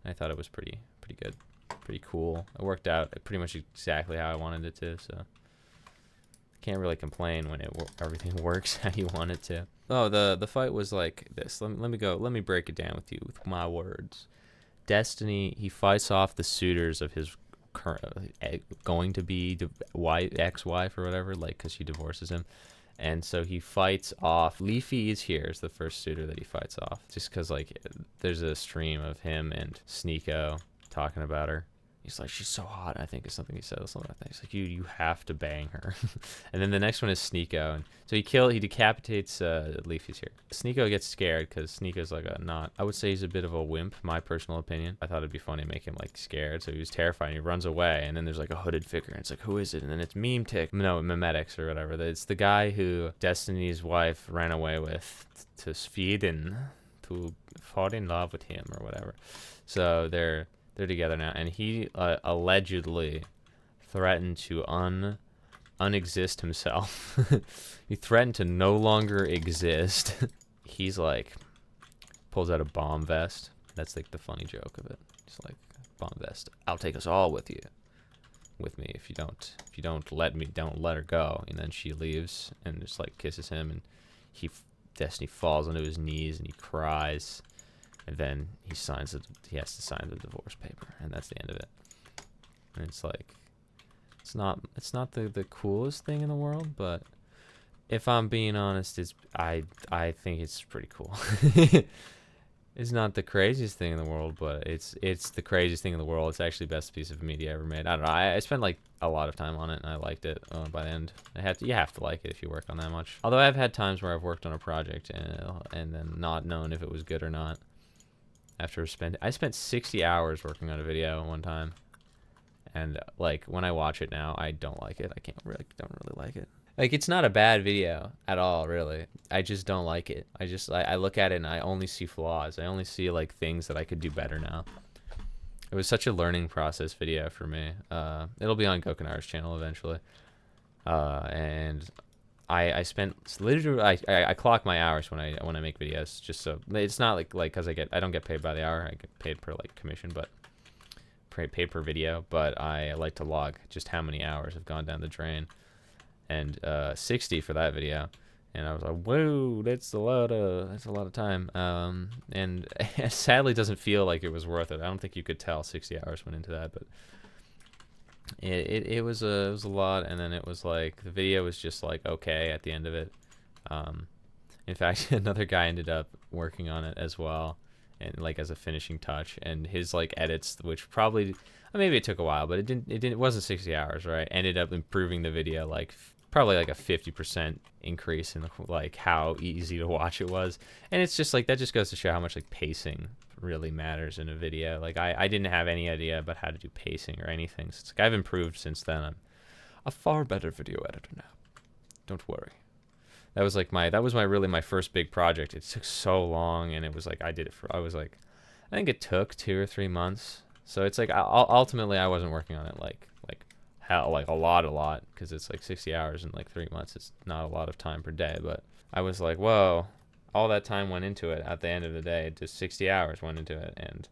I thought it was pretty good, pretty cool. It worked out pretty much exactly how I wanted it to. So. Can't really complain when everything works how you want it to. Oh, the fight was like this. Let me break it down with you with my words. Destiny, he fights off the suitors of his going to be ex-wife or whatever, like, because she divorces him. And so he fights off. Leafy is here is the first suitor that he fights off, just because like there's a stream of him and Sneeko talking about her. He's like, she's so hot, I think is something he said. Something like that. He's like, you have to bang her. And then the next one is Sneeko. And so he decapitates Leafy's here. Sneeko gets scared because Sneeko's like I would say he's a bit of a wimp, my personal opinion. I thought it'd be funny to make him like scared. So he was terrified and he runs away. And then there's like a hooded figure. And it's like, who is it? And then it's Memetics or whatever. It's the guy who Destiny's wife ran away with to Sweden to fall in love with him or whatever. So they're together now, and he allegedly threatened to unexist himself. He threatened to no longer exist. He's like pulls out a bomb vest. That's like the funny joke of it. He's like, bomb vest. I'll take us all with me if you don't let her go. And then she leaves and just like kisses him, and Destiny falls onto his knees and he cries. And then he has to sign the divorce paper, and that's the end of it. And it's like, it's not the coolest thing in the world, but if I'm being honest, I think it's pretty cool. It's not the craziest thing in the world, but it's the craziest thing in the world. It's actually the best piece of media ever made. I don't know. I spent like a lot of time on it, and I liked it by the end. You have to like it if you work on that much. Although I've had times where I've worked on a project and then not known if it was good or not. I spent 60 hours working on a video one time, and like when I watch it now, I don't like it. Don't really like it. Like, it's not a bad video at all, really. I just don't like it. I look at it and I only see flaws. I only see like things that I could do better now. It was such a learning process video for me. It'll be on Gokanara's channel eventually. And I spent literally I clock my hours when I make videos, just so it's not like because I don't get paid by the hour. I get paid per like commission, but paid per video. But I like to log just how many hours have gone down the drain, and 60 for that video. And I was like, whoa, that's a lot of time. And it sadly doesn't feel like it was worth it. I don't think you could tell 60 hours went into that, but it was a lot. And then it was like the video was just like okay at the end of it. In fact, another guy ended up working on it as well, and like as a finishing touch. And his like edits, which probably maybe it took a while, but it wasn't 60 hours, right? Ended up improving the video like probably like a 50% increase in like how easy to watch it was. And it's just like that just goes to show how much like pacing really matters in a video. Like I didn't have any idea about how to do pacing or anything. So it's like I've improved since then. I'm a far better video editor now. Don't worry. That was my first big project. It took so long, and it was like I think it took 2 or 3 months. So it's like ultimately I wasn't working on it like a lot, because it's like 60 hours in like 3 months. It's not a lot of time per day, but I was like, whoa, all that time went into it. At the end of the day, just 60 hours went into it, and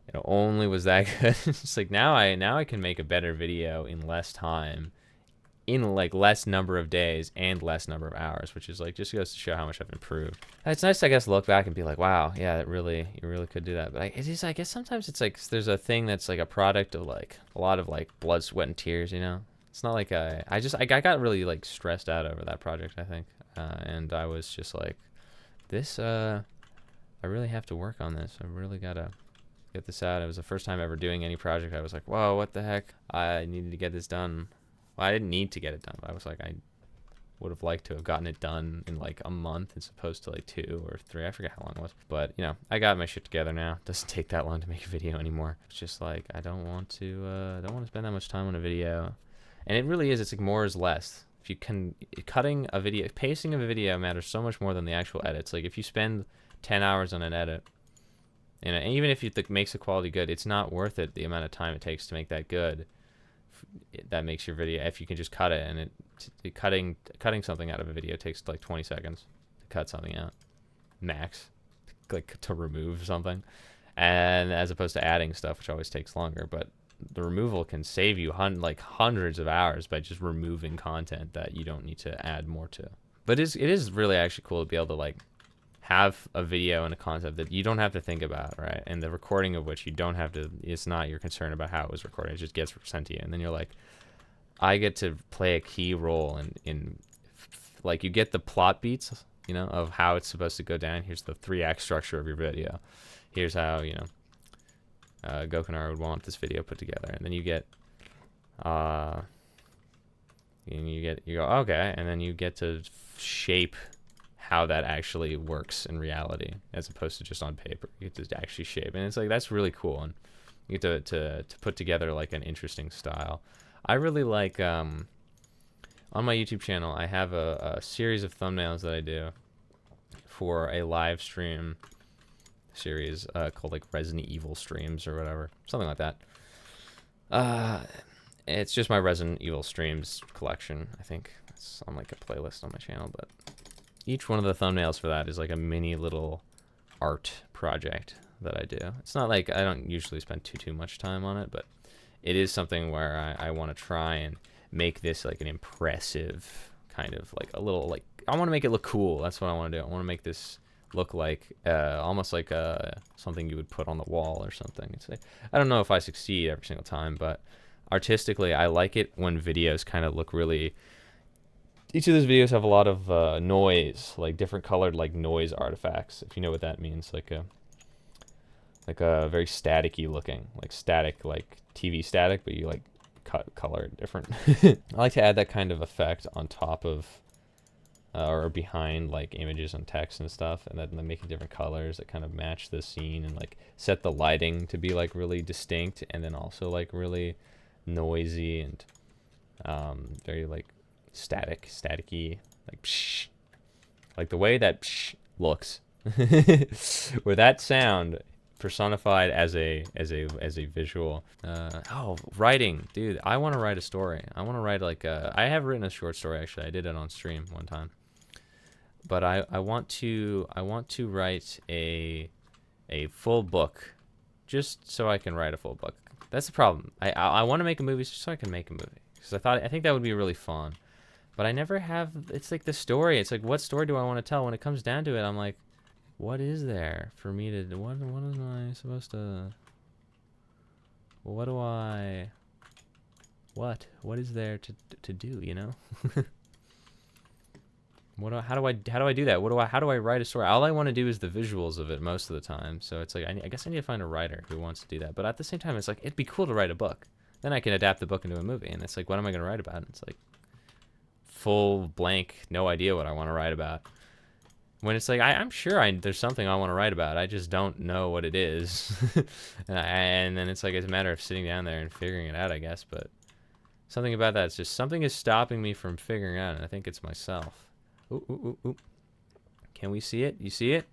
it only was that good. It's like now I can make a better video in less time, in like less number of days and less number of hours, which is like just goes to show how much I've improved. It's nice, I guess, to look back and be like, wow, yeah, you really could do that. But I guess sometimes it's like there's a thing that's like a product of like a lot of like blood, sweat, and tears, you know. It's not like I got really like stressed out over that project, I think, and I was just like, this I really have to work on this. I really gotta get this out. It was the first time ever doing any project. I was like, whoa, what the heck? I needed to get this done. Well, I didn't need to get it done, but I was like, I would have liked to have gotten it done in like a month as opposed to like 2 or 3. I forget how long it was. But, you know, I got my shit together now. It doesn't take that long to make a video anymore. It's just like, I don't want to spend that much time on a video. And it really is, it's like more is less. If you can, pacing of a video matters so much more than the actual edits. Like if you spend 10 hours on an edit, and even if it makes the quality good, it's not worth it, the amount of time it takes to make that good. That makes your video, if you can just cut it, and cutting something out of a video takes like 20 seconds to cut something out max, like to remove something, and as opposed to adding stuff, which always takes longer. But the removal can save you hundreds of hours by just removing content that you don't need to add more to. But it is really actually cool to be able to like have a video and a concept that you don't have to think about, right? And the recording of which you don't have to, it's not your concern about how it was recorded. It just gets sent to you. And then you're like, I get to play a key role in like, you get the plot beats, you know, of how it's supposed to go down. Here's the 3-act structure of your video. Here's how, you know, Gokunar would want this video put together. And then you get, you go, okay, and then you get to shape how that actually works in reality, as opposed to just on paper. You get to actually shape, and it's like, that's really cool, and you get to put together like an interesting style. I really like, on my YouTube channel, I have a series of thumbnails that I do for a live stream series called like Resident Evil streams or whatever, something like that. It's just my Resident Evil streams collection. I think it's on like a playlist on my channel, but each one of the thumbnails for that is like a mini little art project that I do. It's not like, I don't usually spend too much time on it, but it is something where I want to try and make this like an impressive kind of like a little, like, I want to make it look cool. That's what I want to do. I want to make this look like almost like something you would put on the wall or something. It's like, I don't know if I succeed every single time, but artistically I like it when videos kind of look really, each of those videos have a lot of noise, like different colored like noise artifacts, if you know what that means, like a very staticky looking, like static, like TV static, but you like color it different. I like to add that kind of effect on top of or behind like images and text and stuff, and then making different colors that kind of match the scene, and like set the lighting to be like really distinct, and then also like really noisy and very like staticky, like psh, like the way that psh looks with that sound personified as a visual. Oh, writing, dude, I want to write a story. I want to write like I have written a short story, actually. I did it on stream one time, but I want to write a full book, just so I can write a full book. That's the problem. I want to make a movie just so I can make a movie, because I think that would be really fun, but I never have. It's like the story. It's like, what story do I want to tell? When it comes down to it, I'm like, what is there for me to, what am I supposed to, what is there to do, you know? How do I do that? How do I write a story? All I want to do is the visuals of it most of the time. So it's like, I guess I need to find a writer who wants to do that. But at the same time, it's like, it'd be cool to write a book. Then I can adapt the book into a movie. And it's like, what am I going to write about? It's like full blank, no idea what I want to write about. When it's like, I'm sure there's something I want to write about. I just don't know what it is. And then it's like, it's a matter of sitting down there and figuring it out, I guess. But something about that, it's just something is stopping me from figuring it out. And I think it's myself. Ooh. Can we see it? You see it?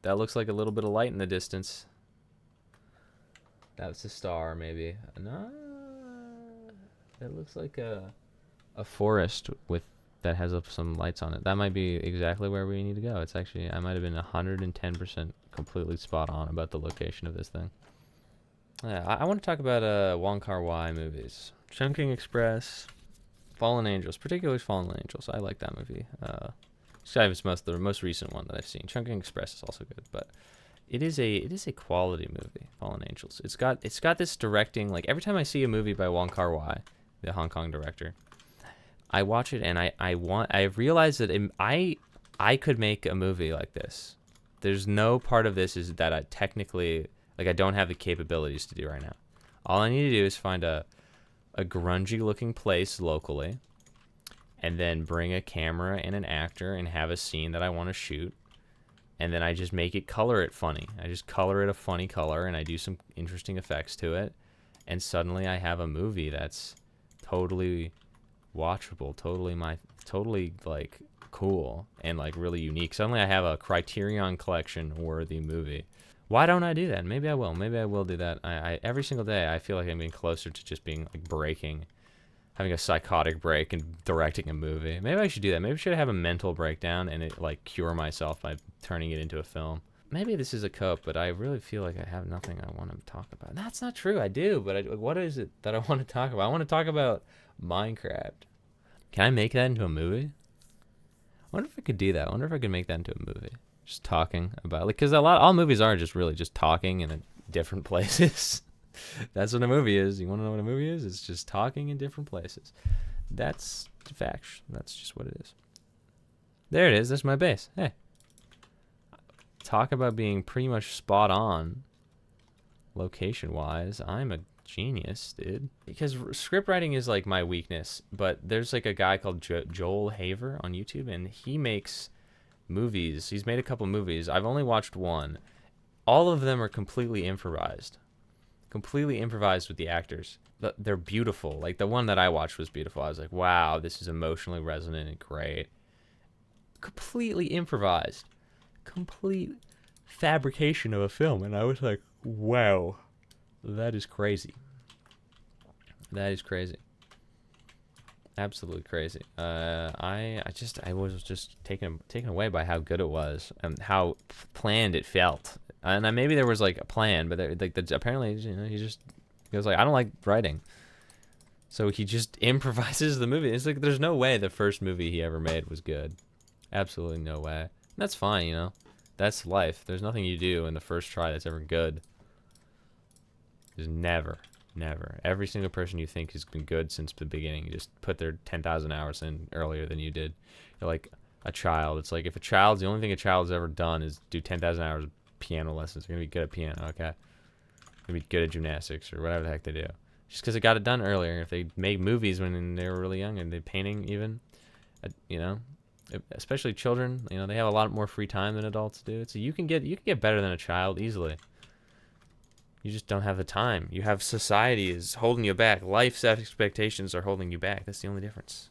That looks like a little bit of light in the distance. That's a star, maybe. No, that looks like a forest with that has some lights on it. That might be exactly where we need to go. It's actually, I might have been 110% completely spot on about the location of this thing. Yeah, I want to talk about Wong Kar-wai movies. Chungking Express, Fallen Angels, particularly Fallen Angels. I like that movie. It's the most recent one that I've seen. Chungking Express is also good, but it is a quality movie. Fallen Angels. It's got this directing. Like, every time I see a movie by Wong Kar-wai, the Hong Kong director, I watch it and I realize that I could make a movie like this. There's no part of this is that I technically, like, I don't have the capabilities to do right now. All I need to do is find a grungy looking place locally, and then bring a camera and an actor and have a scene that I want to shoot, and then I just make it, color it funny. I just color it a funny color, and I do some interesting effects to it, and suddenly I have a movie that's totally watchable, totally like cool and like really unique. Suddenly I have a Criterion Collection worthy movie. Why don't I do that? Maybe I will. Maybe I will do that. I every single day I feel like I'm getting closer to just being like having a psychotic break and directing a movie. Maybe I should do that. Maybe I should have a mental breakdown and it like cure myself by turning it into a film. Maybe this is a cope, but I really feel like I have nothing I want to talk about. That's not true. I do, but what is it that I want to talk about? I want to talk about Minecraft. Can I make that into a movie? I wonder if I could do that. I wonder if I could make that into a movie. Just talking about, like, because all movies are just really just talking in different places. That's what a movie is. You want to know what a movie is? It's just talking in different places. That's fact. That's just what it is. There it is. That's my base. Hey. Talk about being pretty much spot on location-wise. I'm a genius, dude. Because script writing is like my weakness, but there's like a guy called Joel Haver on YouTube, and he makes movies. He's made a couple movies. I've only watched one. All of them are completely improvised. Completely improvised with the actors. They're beautiful. Like the one that I watched was beautiful. I was like, wow, this is emotionally resonant and great. Completely improvised. Complete fabrication of a film. And I was like, wow, that is crazy. That is crazy. Absolutely crazy. I was just taken away by how good it was and how planned it felt. And maybe there was like a plan, but apparently, you know, he was like, I don't like writing, so he just improvises the movie. It's like there's no way the first movie he ever made was good. Absolutely no way. And that's fine, you know. That's life. There's nothing you do in the first try that's ever good. There's never. Every single person you think has been good since the beginning, you just put their 10,000 hours in earlier than you did. You're like a child. It's like if the only thing a child's ever done is do 10,000 hours of piano lessons, they're going to be good at piano, okay? They're going to be good at gymnastics or whatever the heck they do. Just because they got it done earlier. If they make movies when they were really young and they're painting even, you know, especially children, you know, they have a lot more free time than adults do. So you can get better than a child easily. You just don't have the time. You have society is holding you back. Life's expectations are holding you back. That's the only difference.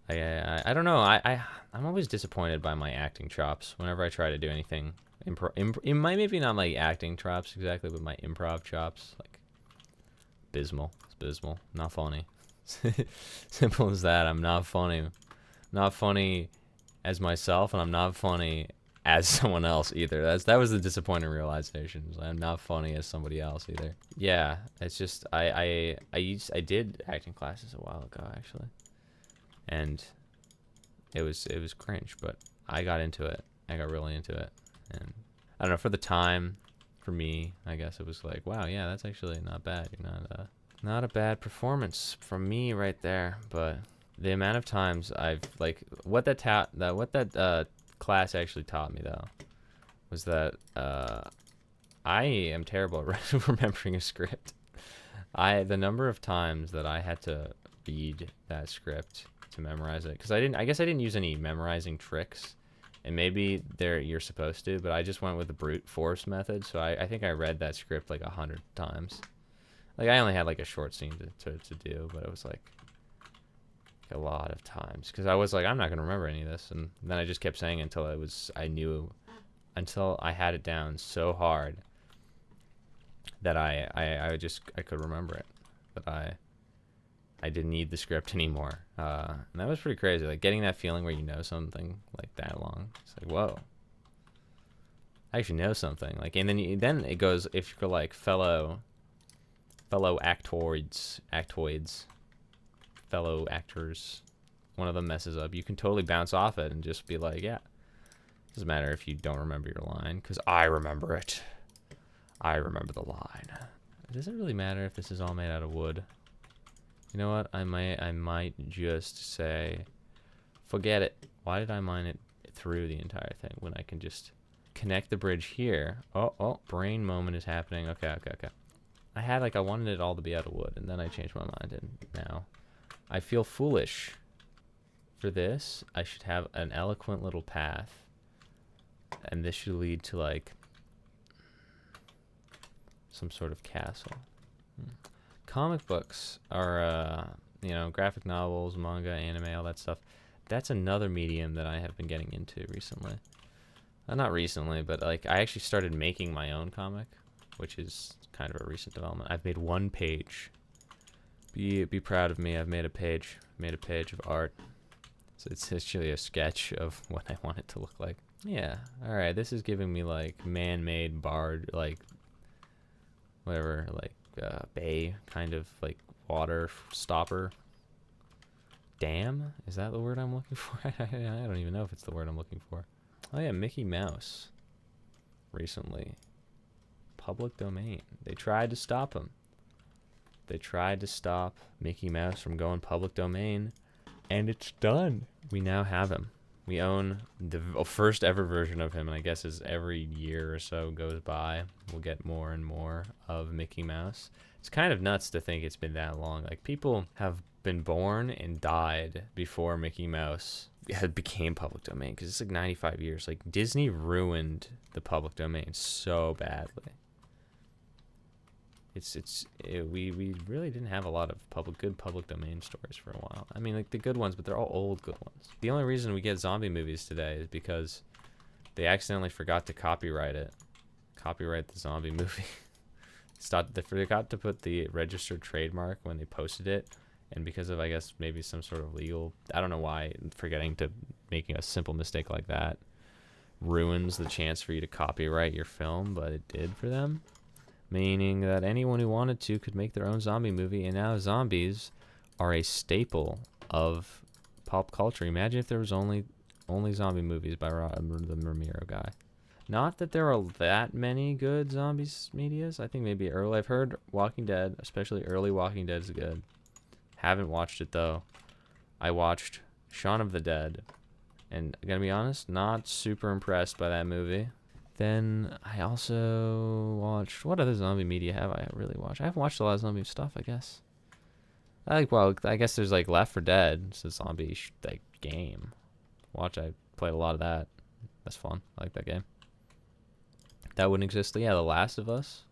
I don't know. I'm always disappointed by my acting chops whenever I try to do anything. Maybe not like acting chops exactly, but my improv chops. Like, abysmal. It's abysmal. Not funny. Simple as that. I'm not funny. Not funny as myself, and I'm not funny as someone else either. That was the disappointing realization. I'm not funny as somebody else either. Yeah, it's just I did acting classes a while ago actually, and it was cringe, but I got into it. I got really into it, and I don't know, for the time, for me, I guess it was like, wow, yeah, that's actually not bad. You're not a bad performance from me right there. But the amount of times I've like what that class actually taught me though was that I am terrible at remembering a script. The number of times that I had to read that script to memorize it, because I guess I didn't use any memorizing tricks, and maybe you're supposed to, but I just went with the brute force method. So I think I read that script like 100 times. Like I only had like a short scene to do, but it was like a lot of times because I was like, I'm not gonna remember any of this, and then I just kept saying it until I had it down so hard that I could remember it, that I didn't need the script anymore, and that was pretty crazy. Like getting that feeling where you know something like that long, it's like, whoa, I actually know something. Like, and then it goes, if you're like fellow actoids, fellow actors, one of them messes up, you can totally bounce off it and just be like, yeah, doesn't matter if you don't remember your line, because I remember it. I remember the line. Does it really matter if this is all made out of wood? You know what? I might just say, forget it. Why did I mine it through the entire thing when I can just connect the bridge here? Oh, brain moment is happening. Okay. I wanted it all to be out of wood, and then I changed my mind, and now I feel foolish. For this, I should have an eloquent little path, and this should lead to like some sort of castle. Comic books are, you know, graphic novels, manga, anime, all that stuff. That's another medium that I have been getting into recently. Not recently, but like I actually started making my own comic, which is kind of a recent development. I've made one page. Be proud of me. I've made a page of art. So it's actually a sketch of what I want it to look like. Yeah. All right. This is giving me like man-made bard, like whatever, like bay kind of like water stopper. Dam? Is that the word I'm looking for? I don't even know if it's the word I'm looking for. Oh yeah, Mickey Mouse. Recently. Public domain. They tried to stop him. They tried to stop Mickey Mouse from going public domain. And it's done. We now have him. We own the first ever version of him. And I guess as every year or so goes by, we'll get more and more of Mickey Mouse. It's kind of nuts to think it's been that long. Like, people have been born and died before Mickey Mouse became public domain, because it's like 95 years. Like, Disney ruined the public domain so badly. We really didn't have a lot of good public domain stories for a while. I mean, like, the good ones, but they're all old good ones. The only reason we get zombie movies today is because they accidentally forgot to copyright the zombie movie. They forgot to put the registered trademark when they posted it, and because of, I guess, maybe some sort of legal, I don't know why, making a simple mistake like that ruins the chance for you to copyright your film, but it did for them, meaning that anyone who wanted to could make their own zombie movie, and now zombies are a staple of pop culture. Imagine if there was only zombie movies by the Ramiro guy. Not that there are that many good zombies medias. I think maybe early. I've heard Walking Dead, especially early Walking Dead, is good. Haven't watched it though. I watched Shaun of the Dead, and I'm gonna be honest, not super impressed by that movie. Then I also watched, what other zombie media have I really watched? I haven't watched a lot of zombie stuff, I guess. I guess there's like Left 4 Dead. It's a zombie like game. I played a lot of that. That's fun. I like that game. That wouldn't exist. Yeah, The Last of Us.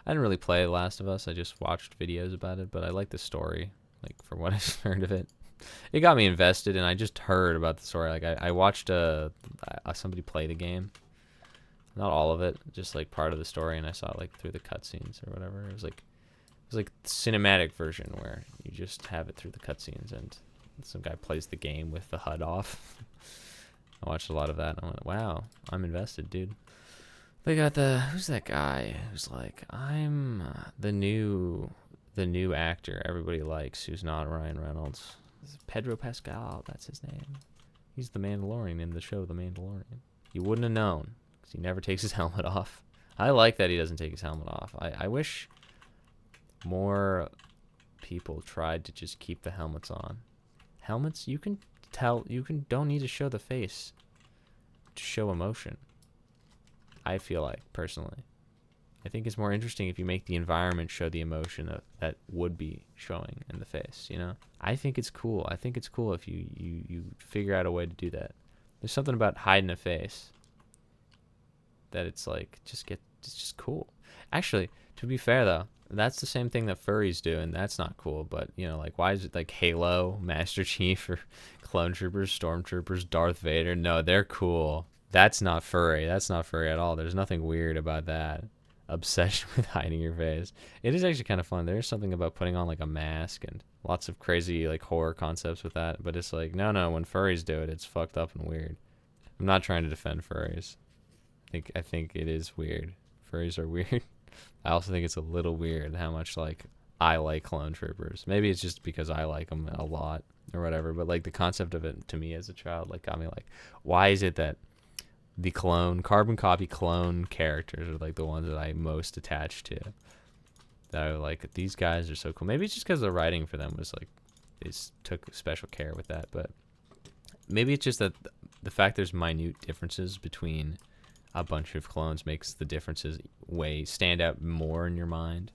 I didn't really play The Last of Us. I just watched videos about it, but I like the story. Like, from what I've heard of it, it got me invested, and I just heard about the story. Like, I watched somebody play the game. Not all of it, just like part of the story, and I saw it like through the cutscenes or whatever. It was like the cinematic version where you just have it through the cutscenes, and some guy plays the game with the HUD off. I watched a lot of that, and I went, wow, I'm invested, dude. They got who's that guy who's like, I'm the new actor everybody likes, who's not Ryan Reynolds. Pedro Pascal, that's his name. He's the Mandalorian in the show The Mandalorian. You wouldn't have known, because he never takes his helmet off. I like that he doesn't take his helmet off. I wish more people tried to just keep the helmets on. Helmets, you can don't need to show the face to show emotion. I feel like, personally. I think it's more interesting if you make the environment show the emotion that would be showing in the face, you know? I think it's cool. I think it's cool if you figure out a way to do that. There's something about hiding a face that it's like, it's just cool. Actually, to be fair though, that's the same thing that furries do, and that's not cool. But, you know, like, why is it like Halo, Master Chief, or Clone Troopers, Stormtroopers, Darth Vader? No, they're cool. That's not furry. That's not furry at all. There's nothing weird about that obsession with hiding your face. It is actually kind of fun. There's something about putting on like a mask and lots of crazy like horror concepts with that. But it's like, no, when furries do it, it's fucked up and weird. I'm not trying to defend furries. I think it is weird. Furries are weird. I also think it's a little weird how much like I like Clone Troopers. Maybe it's just because I like them a lot or whatever. But like the concept of it to me as a child like got me like, why is it that the carbon copy clone characters are like the ones that I most attached to? That are like, these guys are so cool. Maybe it's just because the writing for them was like, they took special care with that. But maybe it's just that the fact there's minute differences between a bunch of clones makes the differences stand out more in your mind.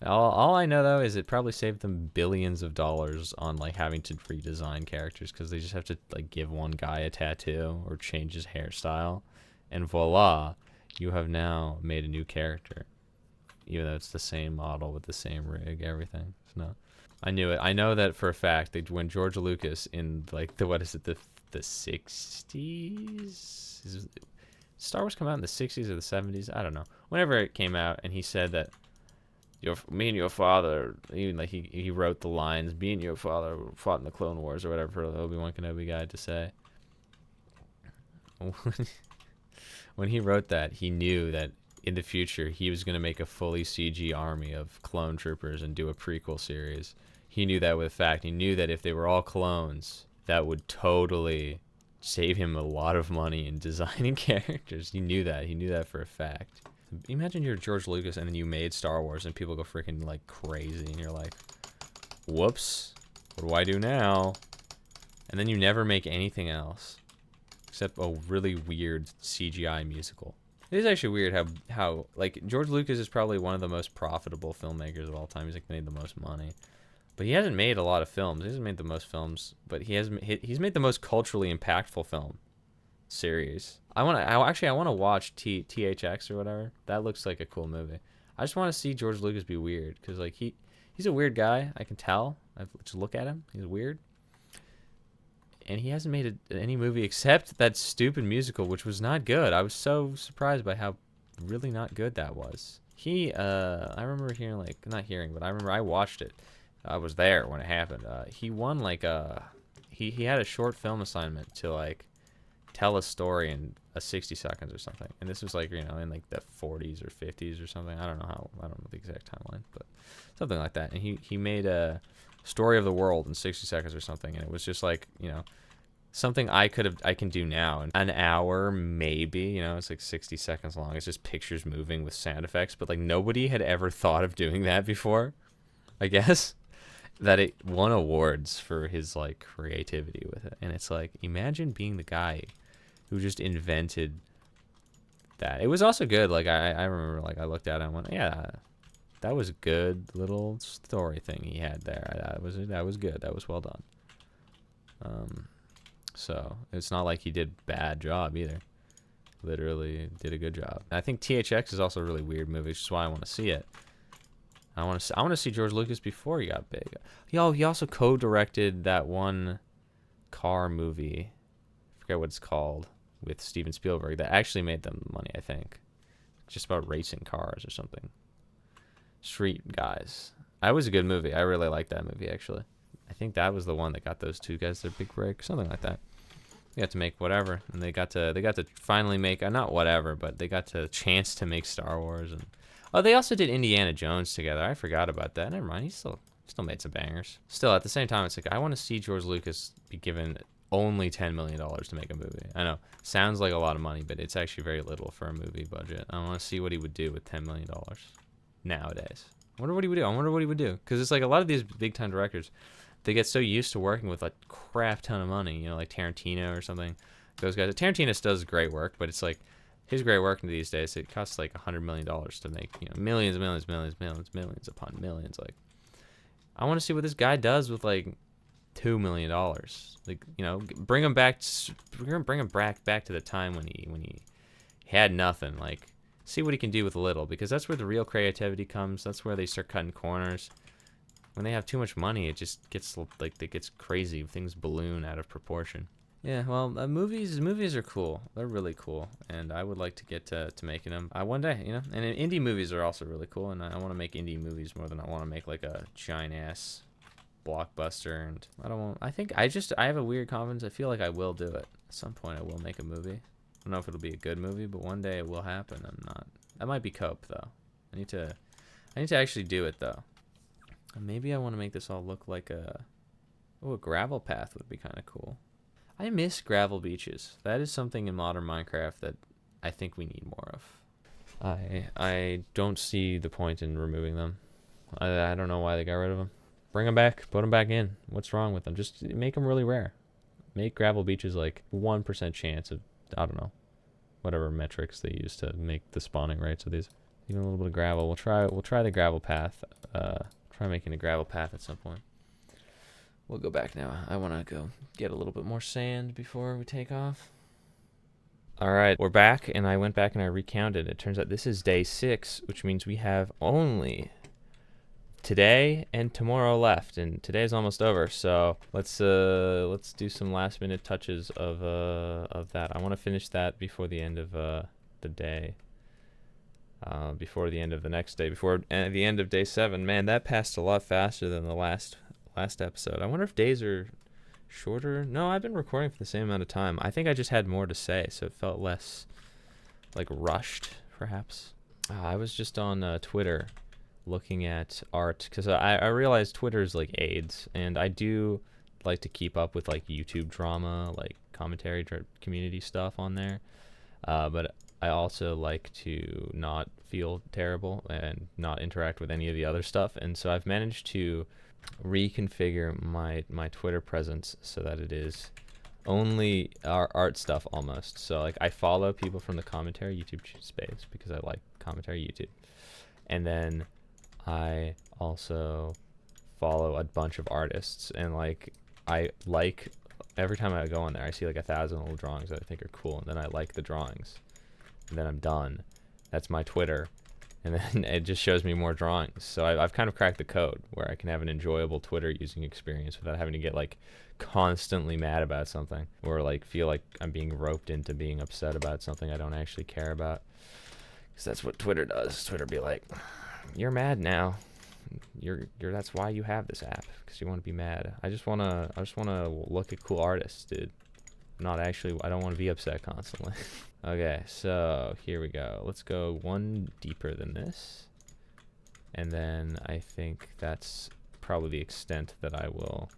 All I know though is it probably saved them billions of dollars on like having to redesign characters, because they just have to like give one guy a tattoo or change his hairstyle, and voila, you have now made a new character, even though it's the same model with the same rig, everything. So no, I knew it. I know that for a fact. When George Lucas in like the 60s, Star Wars come out in the 60s or the 70s, I don't know. Whenever it came out, and he said that me and your father, even like he wrote the lines, me and your father fought in the Clone Wars or whatever for the Obi-Wan Kenobi guy to say. When he wrote that, he knew that in the future he was going to make a fully CG army of clone troopers and do a prequel series. He knew that with fact. He knew that if they were all clones, that would totally save him a lot of money in designing characters. He knew that. He knew that for a fact. Imagine you're George Lucas and then you made Star Wars and people go freaking like crazy and you're like, whoops, what do I do now? And then you never make anything else except a really weird CGI musical. It is actually weird how like George Lucas is probably one of the most profitable filmmakers of all time. He's like made the most money, but he hasn't made a lot of films. He hasn't made the most films, but he's made the most culturally impactful film series. I want to watch THX or whatever. That looks like a cool movie. I just want to see George Lucas be weird because like he's a weird guy. I can tell. I just look at him. He's weird. And he hasn't made any movie except that stupid musical, which was not good. I was so surprised by how really not good that was. I remember hearing, like, not hearing, but I remember I watched it. I was there when it happened. He won, like, he had a short film assignment to, like, tell a story in 60 seconds or something. And this was, like, you know, in, like, the 40s or 50s or something. I don't know the exact timeline, but something like that. And he made a story of the world in 60 seconds or something. And it was just, like, you know, something I can do now in an hour, maybe, you know, it's like 60 seconds long. It's just pictures moving with sound effects, but like nobody had ever thought of doing that before, I guess, that it won awards for his like creativity with it. And it's like, imagine being the guy who just invented that. It was also good. Like I remember like I looked at it and went, yeah, that was a good little story thing he had there. That was good. That was well done. So it's not like he did a bad job either. Literally did a good job. I think THX is also a really weird movie, which is why I want to see it. I want to see George Lucas before he got big. He also co-directed that one car movie. I forget what it's called, with Steven Spielberg that actually made them money, I think. Just about racing cars or something. Street Guys. That was a good movie. I really liked that movie actually. I think that was the one that got those two guys their big break, something like that. They got to make whatever, and they got to finally make not whatever, but they got the chance to make Star Wars, and they also did Indiana Jones together. I forgot about that. Never mind. He still made some bangers. Still, at the same time, it's like I want to see George Lucas be given only $10 million to make a movie. I know, sounds like a lot of money, but it's actually very little for a movie budget. I want to see what he would do with $10 million nowadays. I wonder what he would do. Because it's like a lot of these big time directors, they get so used to working with a crap ton of money, you know, like Tarantino or something. Those guys. Tarantino does great work, but it's like his great work these days. It costs like $100 million to make, you know, millions upon millions. Like, I want to see what this guy does with like $2 million. Like, you know, bring him back to the time when he had nothing. Like, see what he can do with little, because that's where the real creativity comes. That's where they start cutting corners. When they have too much money, it just gets like it gets crazy. Things balloon out of proportion. Yeah, well, movies are cool. They're really cool, and I would like to get to making them one day, you know. And indie movies are also really cool, and I want to make indie movies more than I want to make like a giant ass blockbuster. And I have a weird confidence. I feel like I will do it at some point. I will make a movie. I don't know if it'll be a good movie, but one day it will happen. That might be cope though. I need to actually do it though. Maybe I want to make this all look like a gravel path would be kind of cool. I miss gravel beaches. That is something in modern Minecraft that I think we need more of. I don't see the point in removing them. I don't know why they got rid of them. Bring them back. Put them back in. What's wrong with them? Just make them really rare. Make gravel beaches like 1% chance of, I don't know, whatever metrics they use to make the spawning rates of these. Even a little bit of gravel. We'll try the gravel path. Try making a gravel path at some point. We'll go back now. I want to go get a little bit more sand before we take off. All right, we're back, and I went back and I recounted. It turns out this is day 6, which means we have only today and tomorrow left, and today's almost over. So let's do some last minute touches of that. I want to finish that before the end of the day. Before the end of the next day, before the end of day 7. Man, that passed a lot faster than the last episode. I wonder if days are shorter. No, I've been recording for the same amount of time. I think I just had more to say, so it felt less like rushed, perhaps. I was just on Twitter looking at art, because I realized Twitter is like AIDS, and I do like to keep up with like YouTube drama, like commentary community stuff on there. But I also like to not feel terrible and not interact with any of the other stuff. And so I've managed to reconfigure my Twitter presence so that it is only our art stuff almost. So like I follow people from the commentary YouTube space because I like commentary YouTube. And then I also follow a bunch of artists, and like I like every time I go on there I see like 1,000 little drawings that I think are cool, and then I like the drawings, and then I'm done. That's my Twitter, and then it just shows me more drawings. So I've kind of cracked the code where I can have an enjoyable Twitter using experience without having to get like constantly mad about something, or like feel like I'm being roped into being upset about something I don't actually care about. Because that's what Twitter does. Twitter be like, you're mad now. You're that's why you have this app, because you want to be mad. I just wanna look at cool artists, dude. Not actually. I don't want to be upset constantly. Okay, so here we go. Let's go one deeper than this, and then I think that's probably the extent that I will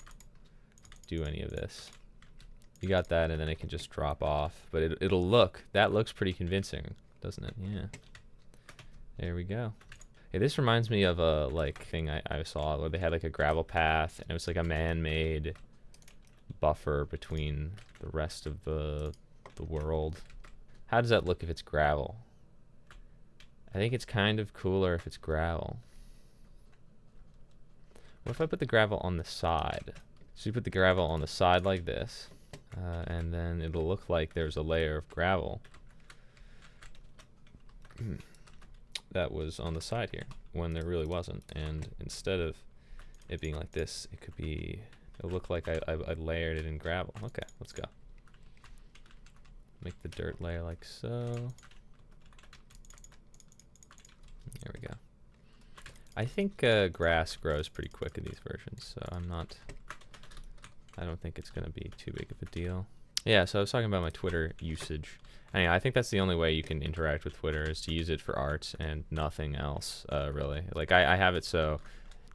do any of this. You got that, and then it can just drop off. But it'll look. That looks pretty convincing, doesn't it? Yeah. There we go. Hey, this reminds me of a like thing I saw where they had like a gravel path, and it was like a man-made buffer between the rest of the world. How does that look if it's gravel? I think it's kind of cooler if it's gravel. What if I put the gravel on the side? So you put the gravel on the side like this, and then it'll look like there's a layer of gravel that was on the side here when there really wasn't. And instead of it being like this, it could be, it'll look like I layered it in gravel. Okay, let's go. Make the dirt layer like so. There we go. I think grass grows pretty quick in these versions, so I don't think it's going to be too big of a deal. Yeah, so I was talking about my Twitter usage. I think that's the only way you can interact with Twitter, is to use it for art and nothing else, really. Like, I have it so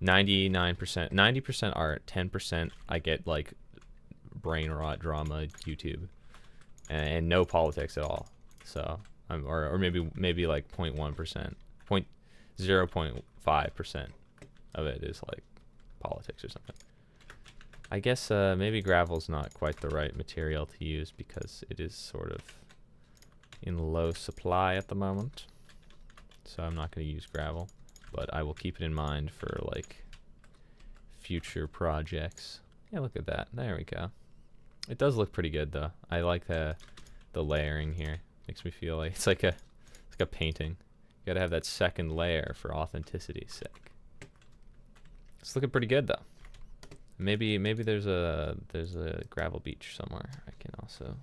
90% art, 10% I get, like, brain rot drama YouTube, and no politics at all. So, or maybe like 0.1%, 0.5% of it is, like, politics or something. I guess maybe gravel's not quite the right material to use because it is sort of in low supply at the moment, so I'm not going to use gravel, but I will keep it in mind for like future projects. Yeah, look at that. There we go. It does look pretty good though. I like the layering here. Makes me feel like it's like a painting. You gotta have that second layer for authenticity's sake. It's looking pretty good though. Maybe there's a gravel beach somewhere I can also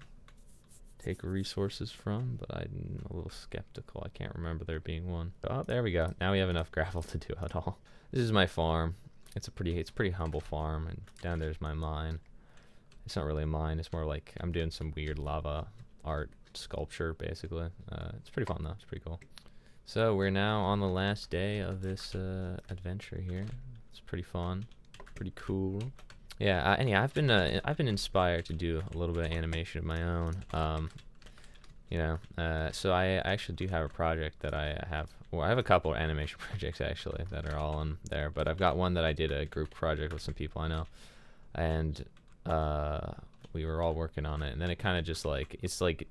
take resources from, but I'm a little skeptical. I can't remember there being one. Oh, there we go. Now we have enough gravel to do it all. This is my farm. It's pretty humble farm, and down there's my mine. It's not really a mine. It's more like I'm doing some weird lava art sculpture, basically. It's pretty fun though. It's pretty cool. So we're now on the last day of this adventure here. It's pretty fun, pretty cool. Yeah, and yeah, I've been inspired to do a little bit of animation of my own. So I actually do have a project that I have. Well, I have a couple of animation projects actually that are all on there, but I've got one that I did a group project with some people I know, and we were all working on it, and then it kind of just like, it's like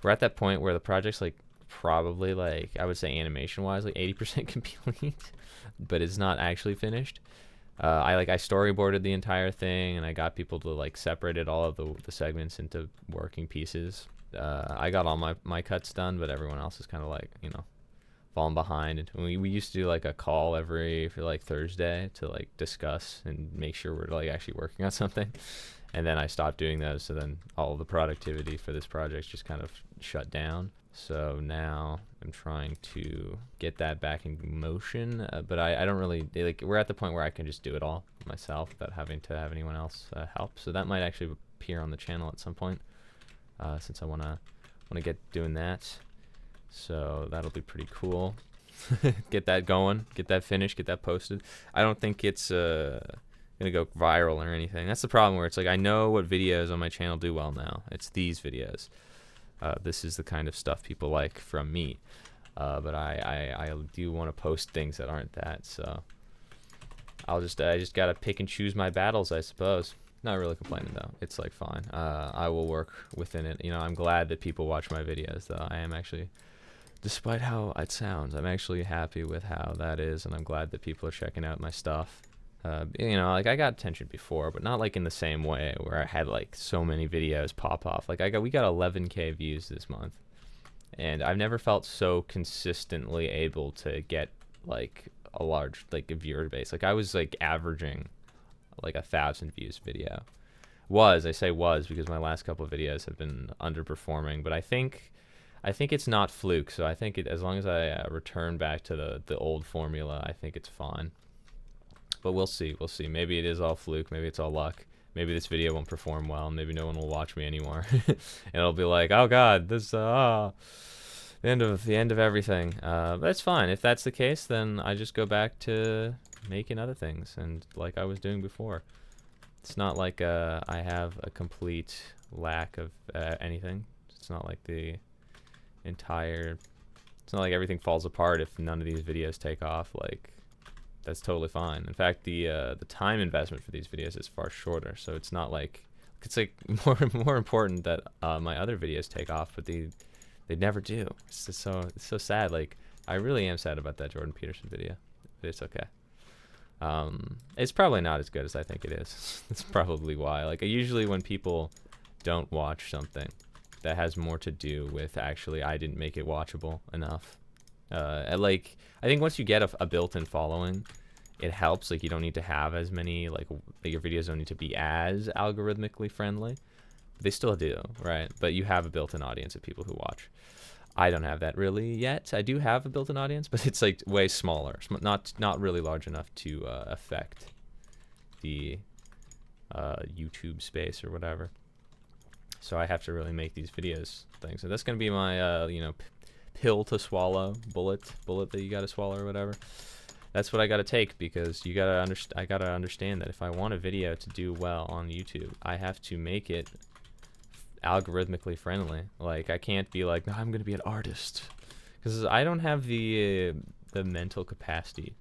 we're at that point where the project's like probably like, I would say animation wise like 80% complete, but it's not actually finished. I storyboarded the entire thing, and I got people to like separated all of the segments into working pieces. I got all my cuts done, but everyone else is kind of like, falling behind. And we used to do like a call for like Thursday to like discuss and make sure we're like actually working on something. And then I stopped doing those, so then all of the productivity for this project just kind of shut down. So now I'm trying to get that back in motion, but I don't really, like, we're at the point where I can just do it all myself without having to have anyone else help. So that might actually appear on the channel at some point, since I wanna get doing that. So that'll be pretty cool. Get that going, get that finished, get that posted. I don't think it's gonna go viral or anything. That's the problem, where it's like I know what videos on my channel do well now. It's these videos. This is the kind of stuff people like from me. But I do want to post things that aren't that, so I just gotta pick and choose my battles, I suppose. Not really complaining though. It's like fine. I will work within it. You know, I'm glad that people watch my videos though. I am actually, despite how it sounds, I'm actually happy with how that is, and I'm glad that people are checking out my stuff. You know, like I got attention before, but not like in the same way where I had like so many videos pop off. Like we got 11K views this month, and I've never felt so consistently able to get like a large like a viewer base. Like I was like averaging like 1,000 views video. I say was because my last couple of videos have been underperforming, but I think it's not fluke. So I think as long as I return back to the old formula, I think it's fine. But we'll see. Maybe it is all fluke. Maybe it's all luck. Maybe this video won't perform well. Maybe no one will watch me anymore. And it'll be like, oh god, this the end of everything. But that's fine. If that's the case, then I just go back to making other things, and like I was doing before. It's not like I have a complete lack of anything. It's not like it's not like everything falls apart if none of these videos take off. Like, that's totally fine. In fact, the time investment for these videos is far shorter, so it's not like it's like more important that my other videos take off, but they never do. It's just so sad. Like, I really am sad about that Jordan Peterson video, but it's okay. It's probably not as good as I think it is. That's probably why. Like, usually when people don't watch something, that has more to do with actually I didn't make it watchable enough. Like, I think once you get a built-in following, it helps. Like, you don't need to have as many, like your videos don't need to be as algorithmically friendly. They still do, right? But you have a built-in audience of people who watch. I don't have that really yet. I do have a built-in audience, but it's like way smaller. It's not really large enough to affect the YouTube space or whatever. So I have to really make these videos things. So that's gonna be my pill to swallow, bullet that you gotta swallow or whatever. That's what I gotta take, because I gotta understand that if I want a video to do well on YouTube, I have to make it algorithmically friendly. Like, I can't be like, no, I'm gonna be an artist, because I don't have the mental capacity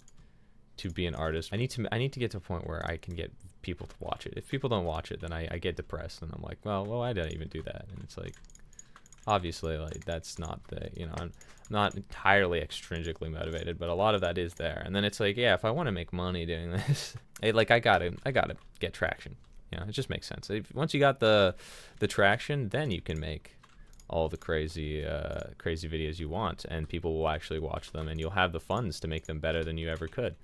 to be an artist. I need to get to a point where I can get people to watch it. If people don't watch it, then I get depressed, and I'm like, well, I didn't even do that. And it's like, obviously, like, that's not I'm not entirely extrinsically motivated, but a lot of that is there. And then it's like, yeah, if I want to make money doing this, I gotta get traction. It just makes sense. Once you got the traction, then you can make all the crazy videos you want, and people will actually watch them, and you'll have the funds to make them better than you ever could.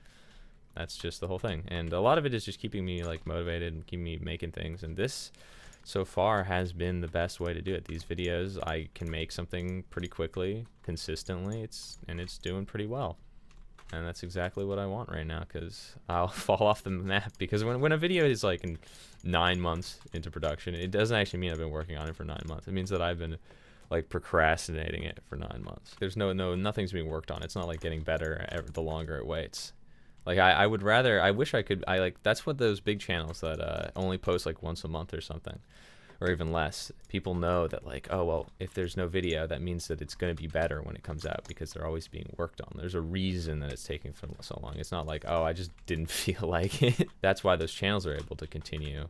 That's just the whole thing. And a lot of it is just keeping me like motivated and keeping me making things. And this, so far, has been the best way to do it. These videos, I can make something pretty quickly, consistently. It's doing pretty well. And that's exactly what I want right now, because I'll fall off the map. Because when a video is like in 9 months into production, it doesn't actually mean I've been working on it for 9 months. It means that I've been like procrastinating it for 9 months. There's nothing's being worked on. It's not like getting better the longer it waits. Like, I wish I could, that's what those big channels that only post like once a month or something, or even less, people know that, like, oh, well, if there's no video, that means that it's going to be better when it comes out, because they're always being worked on. There's a reason that it's taking so long. It's not like, oh, I just didn't feel like it. That's why those channels are able to continue.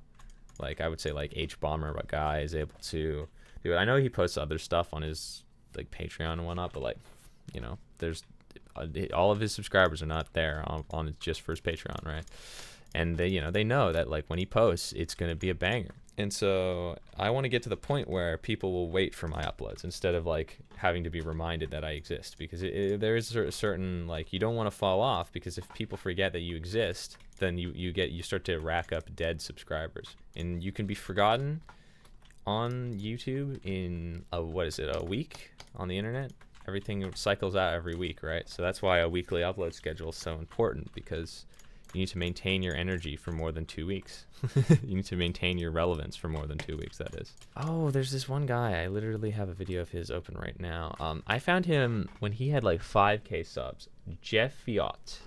Like, I would say, like, H-Bomber guy is able to do it. I know he posts other stuff on his, like, Patreon and whatnot, but, like, there's all of his subscribers are not there on just for his Patreon, right? And they know that, like, when he posts, it's going to be a banger. And so I want to get to the point where people will wait for my uploads instead of like having to be reminded that I exist, because there is a certain, like, you don't want to fall off, because if people forget that you exist, then you start to rack up dead subscribers, and you can be forgotten on YouTube in a week on the internet. Everything cycles out every week, right? So that's why a weekly upload schedule is so important, because you need to maintain your energy for more than 2 weeks. You need to maintain your relevance for more than 2 weeks, that is. Oh, there's this one guy. I literally have a video of his open right now. I found him when he had like 5K subs. Jeff Yachts.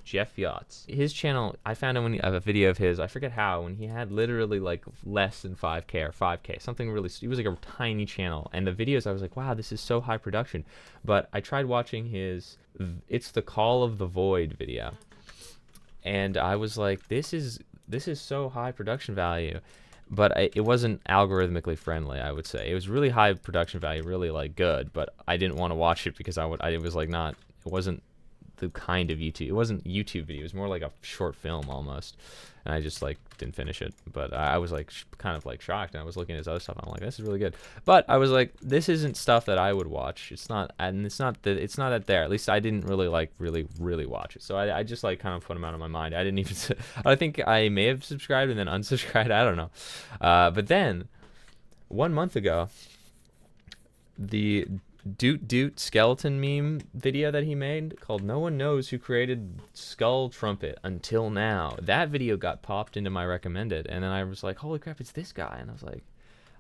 His channel, I found him when he, a video of his, I forget how, when he had literally like less than 5K or 5K, something really, he was like a tiny channel. And the videos, I was like, wow, this is so high production. But I tried watching his, it's the Call of the Void video. And I was like, this is so high production value. But it wasn't algorithmically friendly, I would say. It was really high production value, really like good, but I didn't want to watch it because it was like not, it wasn't the kind of YouTube. It wasn't YouTube video. It was more like a short film almost, and I just like didn't finish it. But I was like kind of like shocked, and I was looking at his other stuff. And I'm like, this is really good. But I was like, this isn't stuff that I would watch. It's not, and it's not that there. At least I didn't really like really watch it. So I just like kind of put him out of my mind. I didn't even. I think I may have subscribed and then unsubscribed. I don't know. But then 1 month ago, the Doot skeleton meme video that he made called "No One Knows Who Created Skull Trumpet Until Now." That video got popped into my recommended, and then I was like, holy crap, it's this guy. And I was like,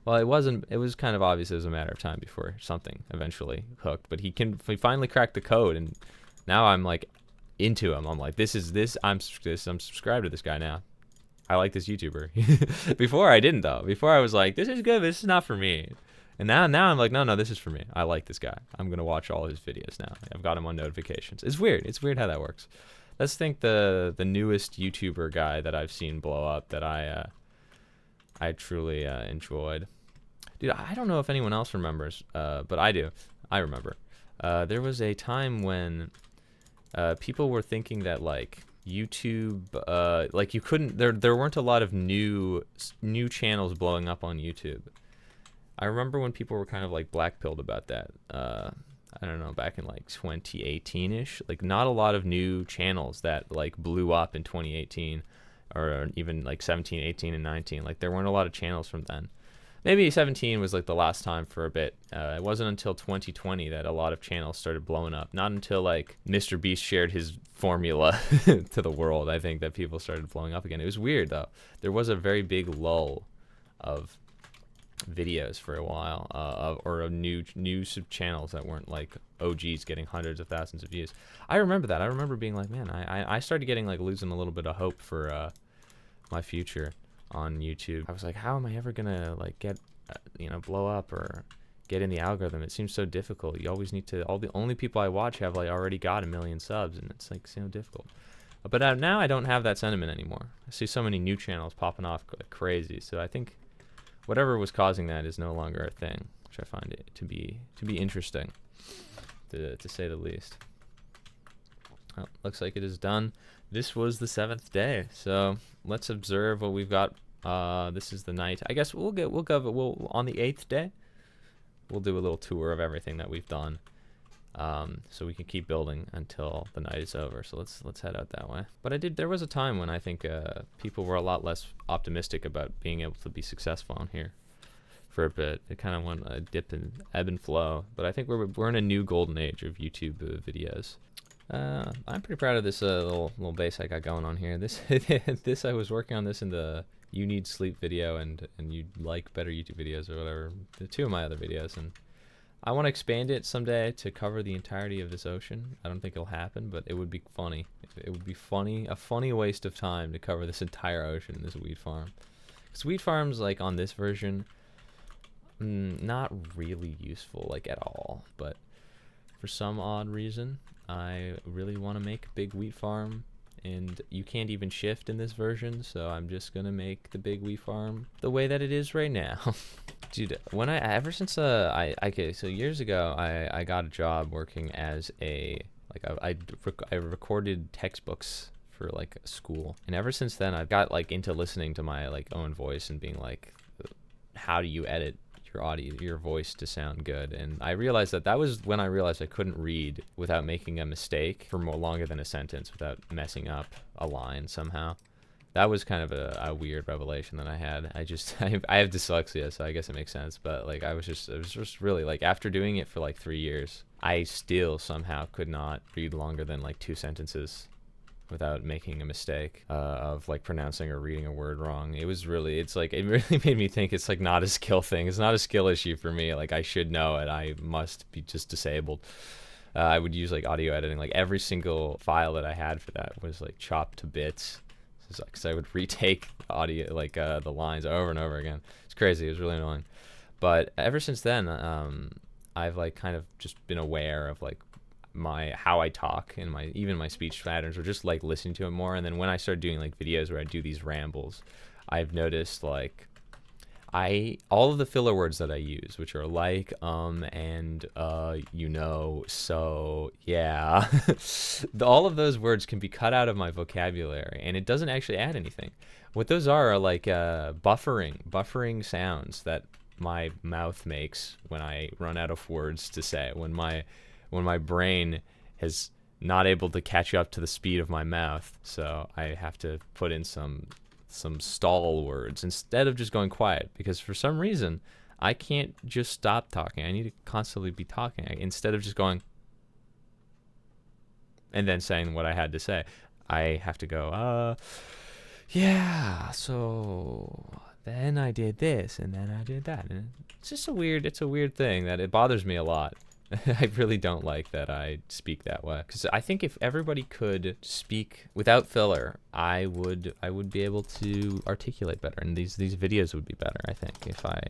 well, it was kind of obvious it was a matter of time before something eventually hooked, but he finally cracked the code, and now I'm like into him. I'm like, I'm subscribed to this guy now. I like this YouTuber. Before I didn't though. Before I was like, this is good, but this is not for me. And now I'm like, no, this is for me. I like this guy. I'm going to watch all his videos now. I've got him on notifications. It's weird. It's weird how that works. Let's think the newest YouTuber guy that I've seen blow up that I truly enjoyed. Dude, I don't know if anyone else remembers, but I do. I remember. There was a time when people were thinking that like YouTube, like you couldn't, there weren't a lot of new channels blowing up on YouTube. I remember when people were kind of like blackpilled about that. I don't know, back in like 2018-ish, like not a lot of new channels that like blew up in 2018 or even like 17, 18, and 19. Like there weren't a lot of channels from then. Maybe 17 was like the last time for a bit. It wasn't until 2020 that a lot of channels started blowing up. Not until like Mr. Beast shared his formula to the world, I think, that people started blowing up again. It was weird though. There was a very big lull of videos for a while, or new channels that weren't like OGs getting hundreds of thousands of views. I remember that. I remember being like, man, I started getting like losing a little bit of hope for my future on YouTube. I was like, how am I ever gonna like get blow up or get in the algorithm? It seems so difficult. You always need to, the only people I watch have like already got 1 million subs, and it's like so difficult. But now I don't have that sentiment anymore. I see so many new channels popping off like crazy, so I think whatever was causing that is no longer a thing, which I find it to be interesting, to say the least. Oh, looks like it is done. This was the 7th day, so let's observe what we've got. This is the night. I guess we'll on the 8th day, we'll do a little tour of everything that we've done, so we can keep building until the night is over. So let's head out that way. But there was a time when I think people were a lot less optimistic about being able to be successful on here for a bit. It kind of went a dip and ebb and flow. But I think we're in a new golden age of YouTube videos. I'm pretty proud of this little base I got going on here. This I was working on this in the You Need Sleep video and You Like Better YouTube videos or whatever. The 2 of my other videos, and I want to expand it someday to cover the entirety of this ocean. I don't think it'll happen, but it would be funny. It would be a funny waste of time to cover this entire ocean in this wheat farm. Because wheat farms, like on this version, not really useful, like at all. But for some odd reason, I really want to make a big wheat farm, and you can't even shift in this version, so I'm just gonna make the big wheat farm the way that it is right now. Dude, so years ago, I got a job working as I recorded textbooks for like a school, and ever since then I've got like into listening to my like own voice and being like, how do you edit your audio, your voice to sound good? And I realized that was when I realized I couldn't read without making a mistake for more longer than a sentence without messing up a line somehow. That was kind of a weird revelation that I had. I have dyslexia, so I guess it makes sense. But like it was just really like, after doing it for like 3 years, I still somehow could not read longer than like 2 sentences without making a mistake of like pronouncing or reading a word wrong. It really made me think it's like not a skill thing. It's not a skill issue for me. Like I should know it. I must be just disabled. I would use like audio editing. Like every single file that I had for that was like chopped to bits. Because I would retake audio, like the lines over and over again. It's crazy. It was really annoying. But ever since then, I've like kind of just been aware of like how I talk and even my speech patterns, or just like listening to it more. And then when I started doing like videos where I do these rambles, I've noticed like all of the filler words that I use, which are like, and, so, yeah, all of those words can be cut out of my vocabulary, and it doesn't actually add anything. What those are like buffering sounds that my mouth makes when I run out of words to say, when my brain has not able to catch up to the speed of my mouth, so I have to put in some stall words instead of just going quiet, because for some reason I can't just stop talking. I need to constantly be talking instead of just going and then saying what I had to say. I have to go, yeah, so then I did this and then I did that, and it's a weird thing that it bothers me a lot. I really don't like that I speak that way, because I think if everybody could speak without filler, I would be able to articulate better, and these videos would be better, I think, if I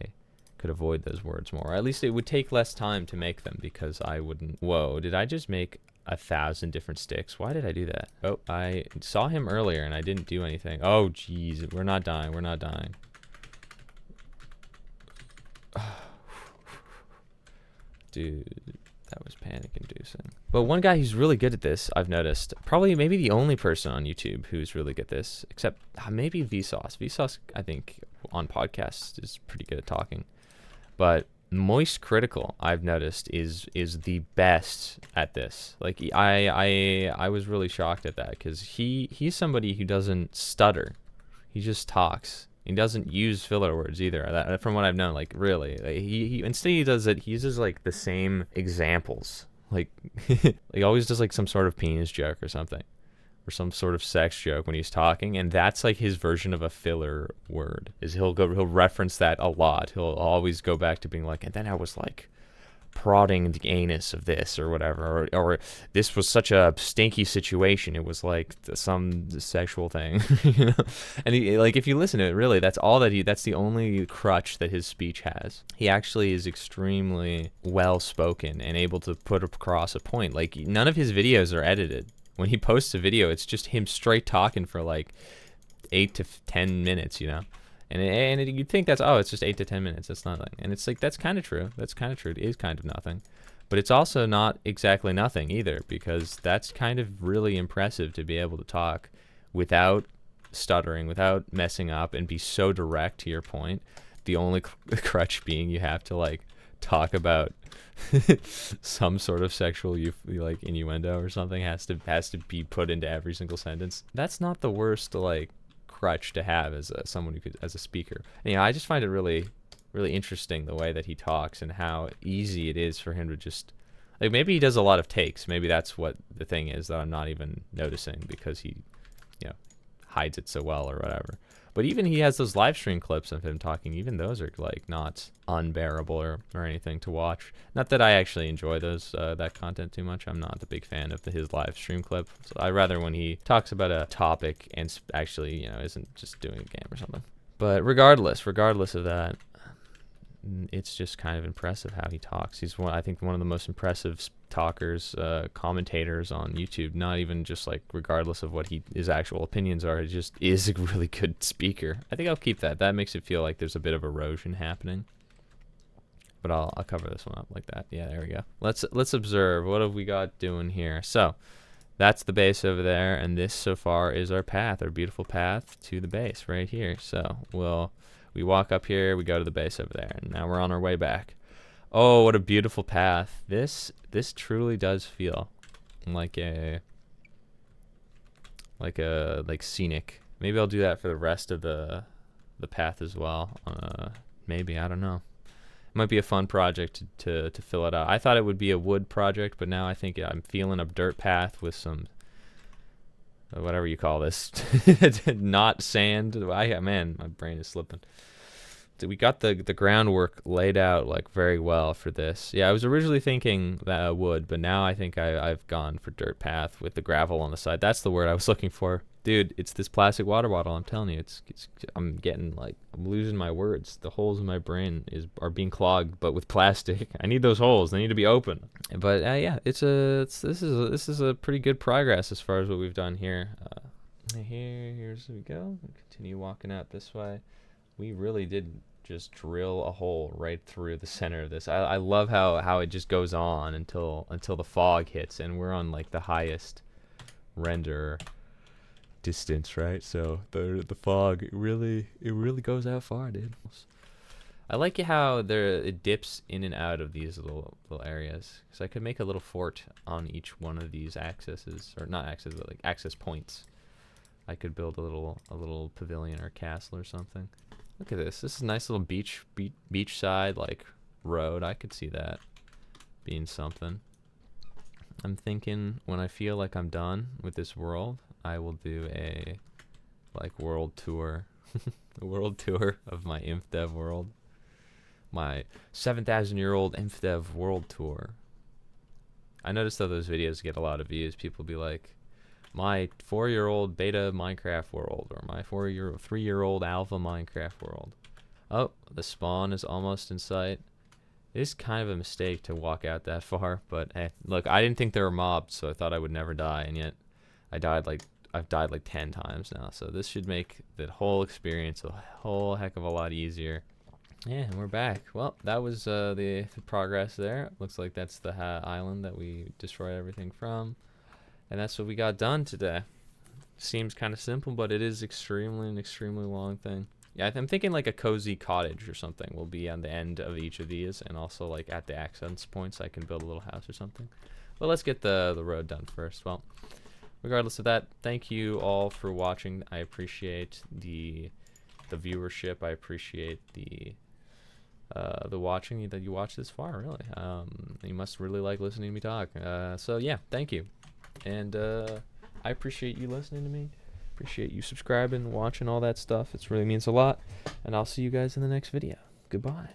could avoid those words more. Or at least it would take less time to make them, because I wouldn't. Whoa, did I just make 1,000 different sticks? Why did I do that? Oh, I saw him earlier and I didn't do anything. Oh, jeez, we're not dying. Dude, that was panic inducing. But one guy who's really good at this, I've noticed, probably maybe the only person on YouTube who's really good at this, except maybe Vsauce. Vsauce, I think, on podcasts is pretty good at talking. But Moist Critical, I've noticed, is the best at this. Like, I was really shocked at that, because he's somebody who doesn't stutter. He just talks. He doesn't use filler words either. From what I've known, like, really, like, he instead he uses like the same examples. Like he always does like some sort of penis joke or something, or some sort of sex joke when he's talking, and that's like his version of a filler word. Is he'll reference that a lot. He'll always go back to being like, and then I was like prodding the anus of this or whatever, or this was such a stinky situation, it was like some sexual thing. You know? And like, if you listen to it, really, that's the only crutch that his speech has. He actually is extremely well spoken and able to put across a point. Like, none of his videos are edited. When he posts a video, it's just him straight talking for like 8 to 10 minutes, you know. And you'd think it's just 8 to 10 minutes. That's nothing. And it's like, that's kind of true. It is kind of nothing. But it's also not exactly nothing either, because that's kind of really impressive to be able to talk without stuttering, without messing up, and be so direct to your point. The only crutch being you have to like talk about some sort of sexual like innuendo or something has to be put into every single sentence. That's not the worst like crutch to have as someone who could, as a speaker. And, I just find it really interesting the way that he talks, and how easy it is for him to just, like, maybe he does a lot of takes. Maybe that's what the thing is that I'm not even noticing, because he hides it so well or whatever. But even he has those live stream clips of him talking. Even those are like not unbearable or anything to watch. Not that I actually enjoy those that content too much. I'm not the big fan of his live stream clip. So I rather when he talks about a topic and actually isn't just doing a game or something. But regardless of that, it's just kind of impressive how he talks. He's I think one of the most impressive talkers, commentators on YouTube. Not even just like regardless of what his actual opinions are. He just is a really good speaker. I think I'll keep that. That makes it feel like there's a bit of erosion happening. But I'll cover this one up like that. Yeah, there we go. Let's observe. What have we got doing here? So that's the base over there, and this so far is our path, our beautiful path to the base right here. So we walk up here, we go to the base over there, and now we're on our way back. Oh, what a beautiful path. This truly does feel like scenic. Maybe I'll do that for the rest of the path as well. Maybe, I don't know. It might be a fun project to fill it out. I thought it would be a wood project, but now I think I'm feeling a dirt path with some whatever you call this, not sand. Man, my brain is slipping. we got the groundwork laid out like very well for this. Yeah, I was originally thinking that I would, but now I think I've gone for dirt path with the gravel on the side. That's the word I was looking for. Dude, it's this plastic water bottle. I'm telling you, I'm losing my words. The holes in my brain are being clogged, but with plastic. I need those holes. They need to be open. But yeah, this is a pretty good progress as far as what we've done here. Here's we go. We'll continue walking out this way. We really did just drill a hole right through the center of this. I love how it just goes on until the fog hits, and we're on like the highest render distance, right? So the fog it really goes out far, dude. I like how it dips in and out of these little areas, because I could make a little fort on each one of these accesses, or not access, but like access points. I could build a little pavilion or castle or something. Look at this. This is a nice little beachside like road. I could see that being something. I'm thinking when I feel like I'm done with this world, I will do a like world tour, a world tour of my InfDev world, my 7,000-year-old InfDev world tour. I noticed that those videos get a lot of views. People be like, my 4-year-old beta Minecraft world, or my 3-year-old alpha Minecraft world. Oh, the spawn is almost in sight. It is kind of a mistake to walk out that far, but hey, look, I didn't think there were mobs, so I thought I would never die, and yet I've died like 10 times now, so this should make the whole experience a whole heck of a lot easier. Yeah, and we're back. Well, that was the progress there. Looks like that's the island that we destroyed everything from. And that's what we got done today. Seems kind of simple, but it is an extremely long thing. Yeah, I'm thinking like a cozy cottage or something will be on the end of each of these, and also like at the access points I can build a little house or something. But let's get the road done first. Well, regardless of that, thank you all for watching. I appreciate the viewership. I appreciate the watching that you watched this far. Really, you must really like listening to me talk. So yeah, thank you. And I appreciate you listening to me. Appreciate you subscribing, watching, all that stuff. It really means a lot. And I'll see you guys in the next video. Goodbye.